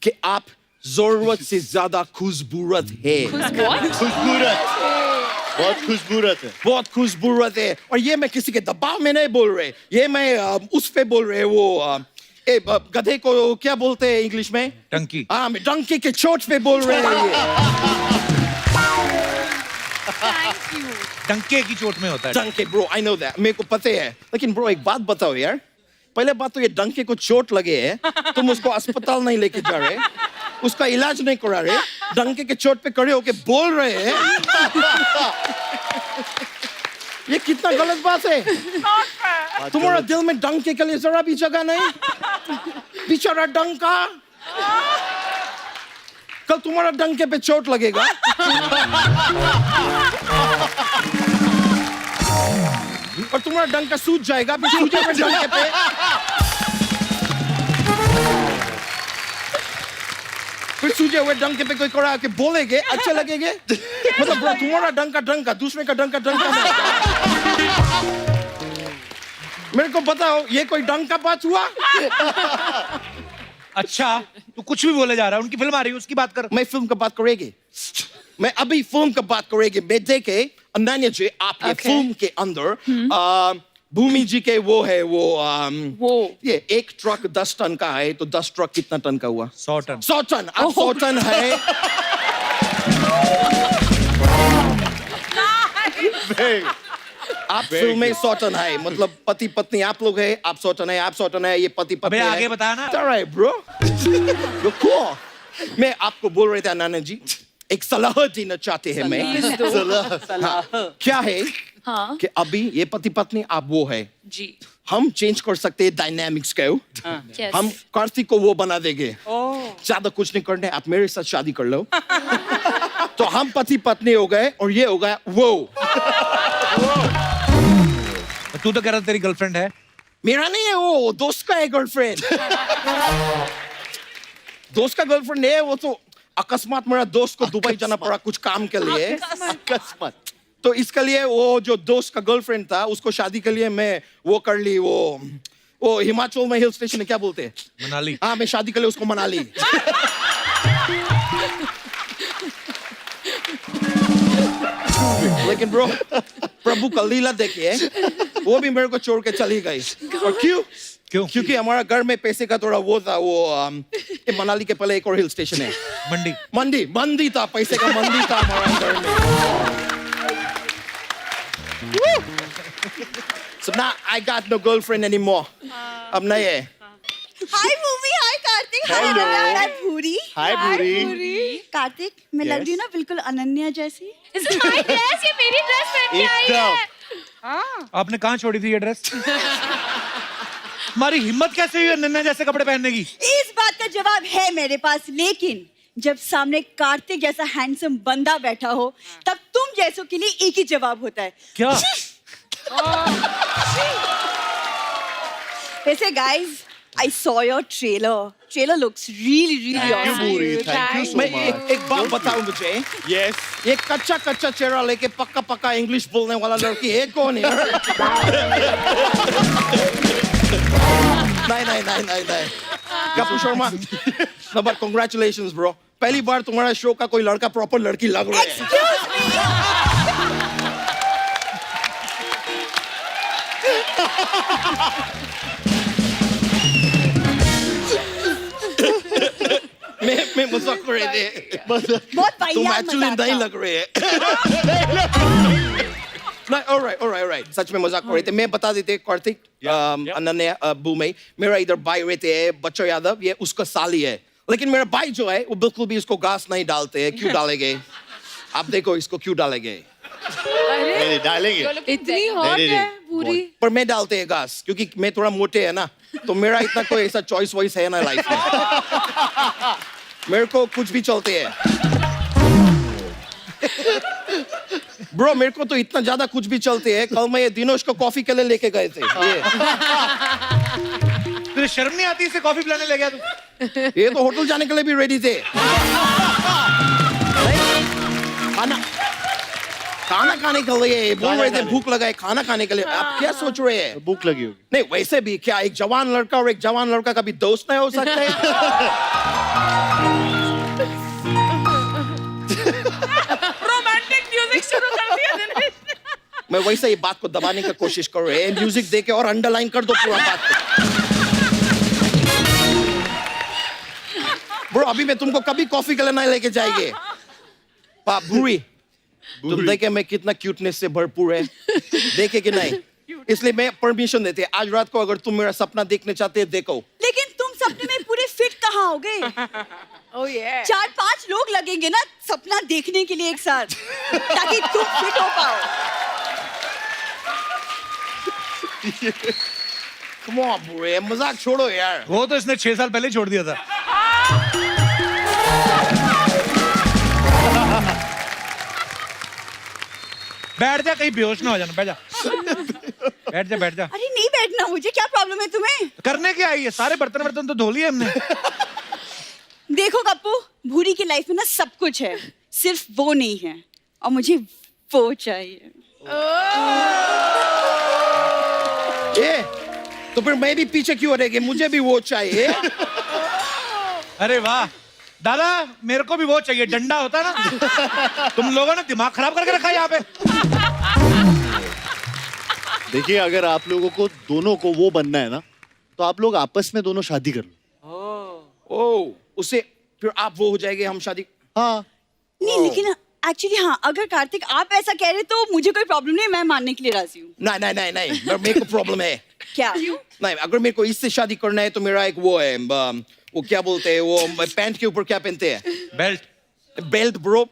कि आप जरूरत से ज्यादा खुशबूरत है खुशबूरत बहुत खुशबूरत है बहुत खुशबूरत है और ये मैं किसी के दबाव में नहीं बोल रहे ये मैं उस पे बोल रहे वो गधे को क्या बोलते हैं इंग्लिश में डंकी हाँ मैं डंकी के चोट पे बोल रहे हैं डंके की चोट में होता है डंके ब्रो आई नो दैट मेरे को पता है लेकिन ब्रो एक बात बताओ यार पहले बात तो ये डंके को चोट लगे है तुम उसको अस्पताल नहीं लेके जा रहे उसका इलाज नहीं करा रहे डंके के चोट पे खड़े होके बोल रहे हैं ये कितना गलत बात है तुम्हारा दिल में डंके के लिए जरा भी जगह नहीं बेचारा डंका कल तुम्हारा डंके पे चोट लगेगा और तुम्हारा डंका सूज जाएगा फिर सूजे हुए डंके पे फिर सूजे हुए डंके पे कोई कड़ा के बोलेगे अच्छे लगेंगे मतलब bro, तुम्हारा डंका दूसरे का डंका मेरे को बताओ ये कोई डंका बात हुआ अच्छा तू कुछ भी बोले जा रहा है उनकी फिल्म आ रही है उसकी बात कर मैं फिल्म का बात करेगी मैं अभी फिल्म का बात करेगी मैं देखे अनन्या जी आप ये फिल्म के अंदर भूमि जी के वो है वो ये एक ट्रक 10 टन का है तो 10 ट्रक कितना टन का हुआ 100 टन 100 टन अब 100 टन है आप फिल्म में 100 टन है मतलब पति पत्नी आप लोग है आप 100 टन है आप 100 टन है ये पति पत्नी अबे आगे बता ना alright bro मैं आपको बोल रहे थे अनन्या जी एक सलाह देना चाहते हैं मैं सलाह क्या है कि अभी ये पति पत्नी आप वो है जी हम चेंज कर सकते हैं डायनामिक्स को हम कार्तिक को वो बना देंगे ज्यादा कुछ नहीं करने आप मेरे साथ शादी कर लो तो हम पति पत्नी हो गए और ये हो गया वो तू तो कह रहा तेरी गर्लफ्रेंड है मेरा नहीं है वो दोस्त का है गर्लफ्रेंड दोस्त का गर्लफ्रेंड है वो तो अकस्मात मेरा दोस्त को दुबई जाना पड़ा कुछ काम के लिए अकस्मात तो इसके लिए वो जो दोस्त का गर्लफ्रेंड था उसको शादी के लिए मैं वो कर ली वो हिमाचल में हिल स्टेशन है क्या बोलते हैं मनाली हाँ मैं शादी के लिए उसको मना ली लेकिन ब्रो प्रभु का लीला देखिए वो भी मेरे को छोड़ के चली गई और क्यों क्योंकि हमारा घर में पैसे का थोड़ा वो था वो मनाली के पहले एक और हिल स्टेशन है मंडी था पैसे का मंडी था हमारा घर में So now I got no girlfriend anymore. अब नहीं है. Hi Bhumi, hi Kartik, hi Bhuri. Hi Bhuri. Kartik मैं लग रही हूँ ना बिल्कुल अनन्या जैसी. ये मेरी ड्रेस पहन के आई है. आपने कहाँ छोड़ी थी ये ड्रेस हमारी हिम्मत कैसे हुई अनन्या जैसे कपड़े पहनने की इस बात का जवाब है मेरे पास लेकिन जब सामने कार्तिक जैसा हैंडसम बंदा बैठा हो तब तुम जैसों के लिए एक ही जवाब होता है क्या वैसे guys I saw your trailer. Trailer looks really awesome. Thank you so मैं much. एक बात बताऊं मुझे. Yes. ये कच्चा चेहरा लेके पक्का इंग्लिश बोलने वाला लड़की है कौन है? नहीं. Kapoor Sharma. No, but congratulations, bro. पहली बार तुम्हारा शो का कोई लड़का प्रॉपर लड़की लग रहा है. Excuse me. मैं मजाक कर रहे थे. बहुत तुम एक्चुअली नहीं लग रहे हैं. नहीं, all right. सच में मजाक कर रहे थे. मैं बता देते कार्तिक, अनन्या, भूमि, मेरा इधर भाई रहते हैं बच्चों यादव, ये उसका साली है. लेकिन मेरा भाई जो है वो बिल्कुल भी इसको घास नहीं डालते हैं. क्यों डालेंगे? आप देखो इसको क्यों डालेंगे? नहीं, डालेंगे। इतनी हॉट नहीं, है नहीं, पूरी। पर मैं डालते हैं घास क्योंकि मैं थोड़ा मोटे है ना, तो मेरा इतना कोई ऐसा चॉइस वॉइस है ना लाइफ में। मेरे को कुछ भी चलते हैं। ब्रो मेरे को तो इतना ज्यादा कुछ भी चलते हैं, कल मैं ये दिनोश को कॉफी के लिए लेके गए थे। तुझे शर्म नहीं आती इसे कॉफी पिलाने ले गया तू? ये तो होटल जाने के लिए भी रेडी थे। खाना खाना खाने के लिए बोल रहे थे, भूख लगा है खाना खाने के लिए। आप क्या सोच रहे हैं? भूख लगी होगी। नहीं वैसे भी क्या एक जवान लड़का और एक जवान लड़का कभी दोस्त नहीं हो सकते? रोमांटिक म्यूजिक शुरू कर दिया दिनेश। मैं वैसे ही बात को दबाने की कोशिश कर रहे हैं, म्यूजिक दे के और अंडरलाइन कर दो पूरा बात को। ब्रो अभी मैं तुमको कभी कॉफी के लिए नहीं लेके जाएंगे। भूरी तुम देखे मैं कितना क्यूटनेस से भरपूर है, देखे कि नहीं? इसलिए मैं परमिशन देते आज रात को अगर तुम मेरा सपना देखने चाहते हैं देखो। लेकिन तुम सपने में पूरे फिट कहाँ होगे? Oh yeah. 4-5 लोग लगेंगे ना सपना देखने के लिए एक साथ, ताकि तुम फिट हो पाओ। Come on, bro, मजाक छोड़ो यार। वो तो इसने 6 साल पहले छोड़ दिया था। बैठ जा, कहीं बेहोश ना हो जाना। बैठ जा, बैठ जा, बैठ जा। अरे नहीं बैठना, मुझे क्या प्रॉब्लम है तुम्हें? करने क्या आई है? सारे बर्तन तो धो लिए हमने। देखो कप्पू, भूरी की लाइफ में ना सब कुछ है, सिर्फ वो नहीं है, और मुझे वो चाहिए। ये तो फिर मैं भी पीछे क्यों रहेगी? मुझे भी वो चाहिए। अरे वाह दादा, मेरे को भी वो चाहिए। डंडा होता ना। तुम लोगों ने दिमाग खराब करके रखा है यहाँ पे। देखिए अगर आप लोगों को दोनों को वो बनना है ना, तो आप लोग आपस में दोनों शादी कर लो। ओ उससे फिर आप वो हो जाएंगे, हम शादी। हाँ नहीं लेकिन एक्चुअली हाँ, अगर कार्तिक आप ऐसा कह रहे तो मुझे कोई प्रॉब्लम नहीं, मैं मानने के लिए राजी हूँ। नहीं नहीं नहीं नहीं, मेरे को प्रॉब्लम है। क्या? नहीं अगर मेरे को इससे शादी करना है तो मेरा एक वो है, वो क्या बोलते हैं वो पैंट के ऊपर क्या पहनते हैं? बेल्ट। बेल्ट ब्रो,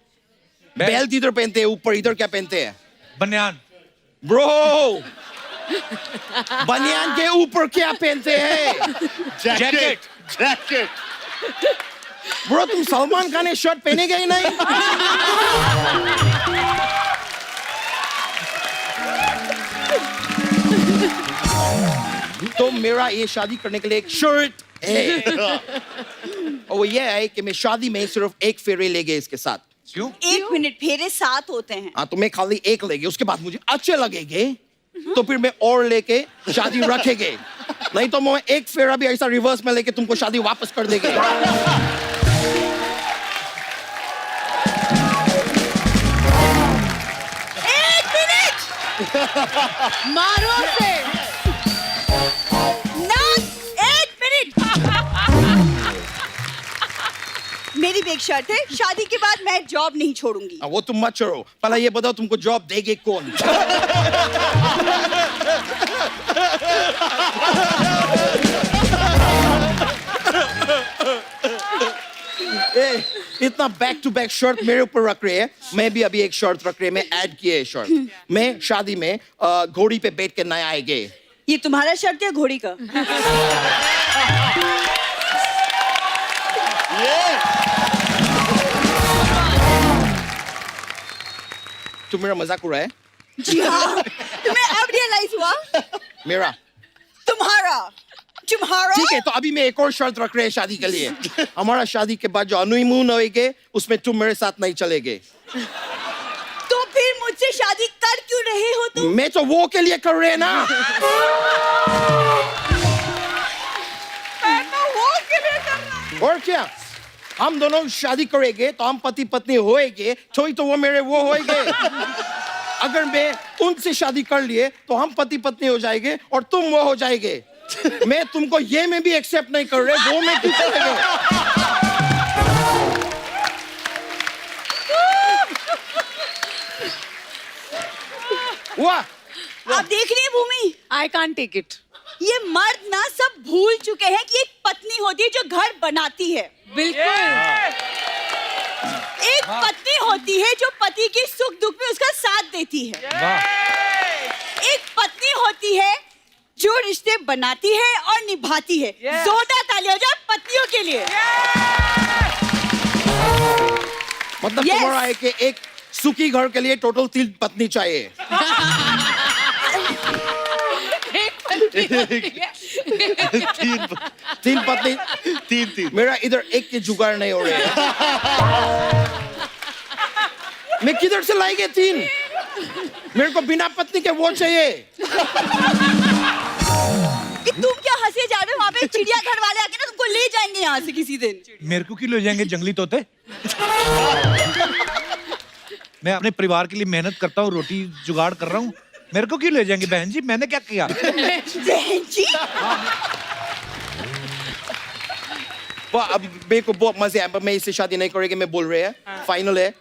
बेल्ट इधर पहनते हैं, ऊपर इधर क्या पहनते हैं? बनियान। ब्रो बनियान के ऊपर क्या पहनते हैं? जैकेट। जैकेट। ब्रो तुम सलमान खान ने शर्ट पहनेगा ही नहीं? तो मेरा ये शादी करने के लिए एक शर्ट है, और वो ये है कि मैं शादी में सिर्फ एक फेरे लेंगे इसके साथ। क्यों? 1 मिनट, फेरे 7 होते हैं। हाँ तो मैं खाली एक लेंगे, उसके बाद मुझे अच्छे लगेंगे तो फिर मैं और लेके शादी रखेंगे, नहीं तो मैं एक फेरा भी ऐसा रिवर्स में लेके तुमको शादी वापस कर देंगे। मारो से। ना 1 मिनट। मेरी भी एक शर्त है, शादी के बाद मैं जॉब नहीं छोड़ूंगी। वो तुम मत छोड़ो, पहले ये बताओ तुमको जॉब देगे कौन? ए, इतना बैक टू बैक शर्ट मेरे ऊपर रख रहे हैं, मैं भी अभी एक शर्ट रख रहे हैं, मैं ऐड किए है शर्ट। मैं शादी में घोड़ी पे बैठ के नया आएंगे। ये तुम्हारा शर्ट है घोड़ी का? तुम मेरा मजाक उड़ा है? जी हाँ, तुम्हें अब रियलाइज हुआ? मेरा तुम्हारा ठीक है, तो अभी मैं एक और शर्त रख रहे हैं शादी के लिए। हमारा शादी के बाद जो हनीमून होएगे उसमें तुम मेरे साथ नहीं चलेगे। तो फिर मुझसे शादी कर क्यों रहे हो तुम? मैं तो वो के लिए कर रहे हैं ना। मैं तो वो के लिए कर रहा हूँ। और क्या, हम दोनों शादी करेंगे तो हम पति पत्नी होएंगे, तो वो मेरे वो होएंगे। अगर मैं उनसे शादी कर लिए तो हम पति पत्नी हो जाएंगे और तुम वो हो जाएंगे। मैं तुमको ये में भी एक्सेप्ट नहीं कर रहे, वो में क्यों करेंगे? वाह, आप देख रही है भूमि? I can't take it. ये मर्द ना सब भूल चुके हैं कि एक पत्नी होती है जो घर बनाती है। बिल्कुल। एक पत्नी होती है जो पति पति की सुख दुख में उसका साथ देती है। एक पत्नी होती है जो रिश्ते बनाती है और निभाती है। जोरदार ताली हो जाए पत्नियों के लिए। मतलब तुम्हारा है कि एक सुखी घर के लिए टोटल 3 पत्नी चाहिए। तीन पत्नी, तीन। मेरा इधर एक के जुगाड़ नहीं हो रहा है। मैं किधर से लाएंगे 3? मेरे को बिना पत्नी के वो चाहिए। तुम क्या हंसे जा रहे हो? वहाँ पे चिड़ियाघर वाले आके ना तुमको ले जाएंगे यहाँ से किसी दिन। मेरे को क्यों ले जाएंगे जंगली तोते? मैं अपने परिवार के लिए मेहनत करता हूँ, रोटी जुगाड़ कर रहा हूँ, मेरे को क्यों ले जाएंगे? बहन जी मैंने क्या किया? बहन जी अब मेरे को बहुत मजे आया, मैं इससे शादी नहीं करेंगे मैं बोल रहे हैं। फाइनल है।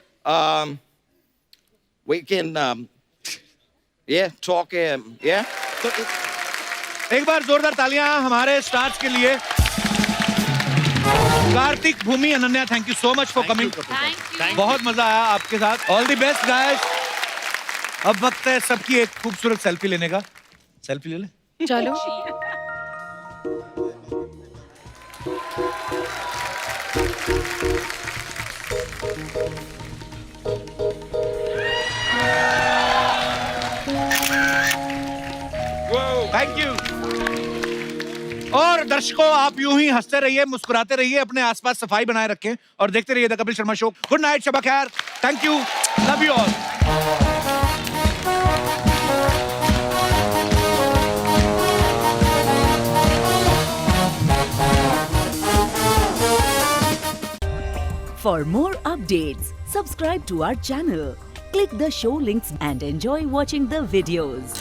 We can talk तो एक बार जोरदार तालियां हमारे स्टार्स के लिए। Kartik, Bhumi, Ananya, thank you so much for coming. बहुत मजा आया आपके साथ। All the best guys. अब वक्त है सबकी एक खूबसूरत सेल्फी लेने का। सेल्फी ले ले। चलो। Thank you. और दर्शकों आप यूं ही हंसते रहिए, मुस्कुराते रहिए, अपने आसपास सफाई बनाए रखें और देखते रहिए the Kapil Sharma show. Good night, शबा खैर, thank you, love you all. For more updates, subscribe to our channel, click the show links and enjoy watching the videos.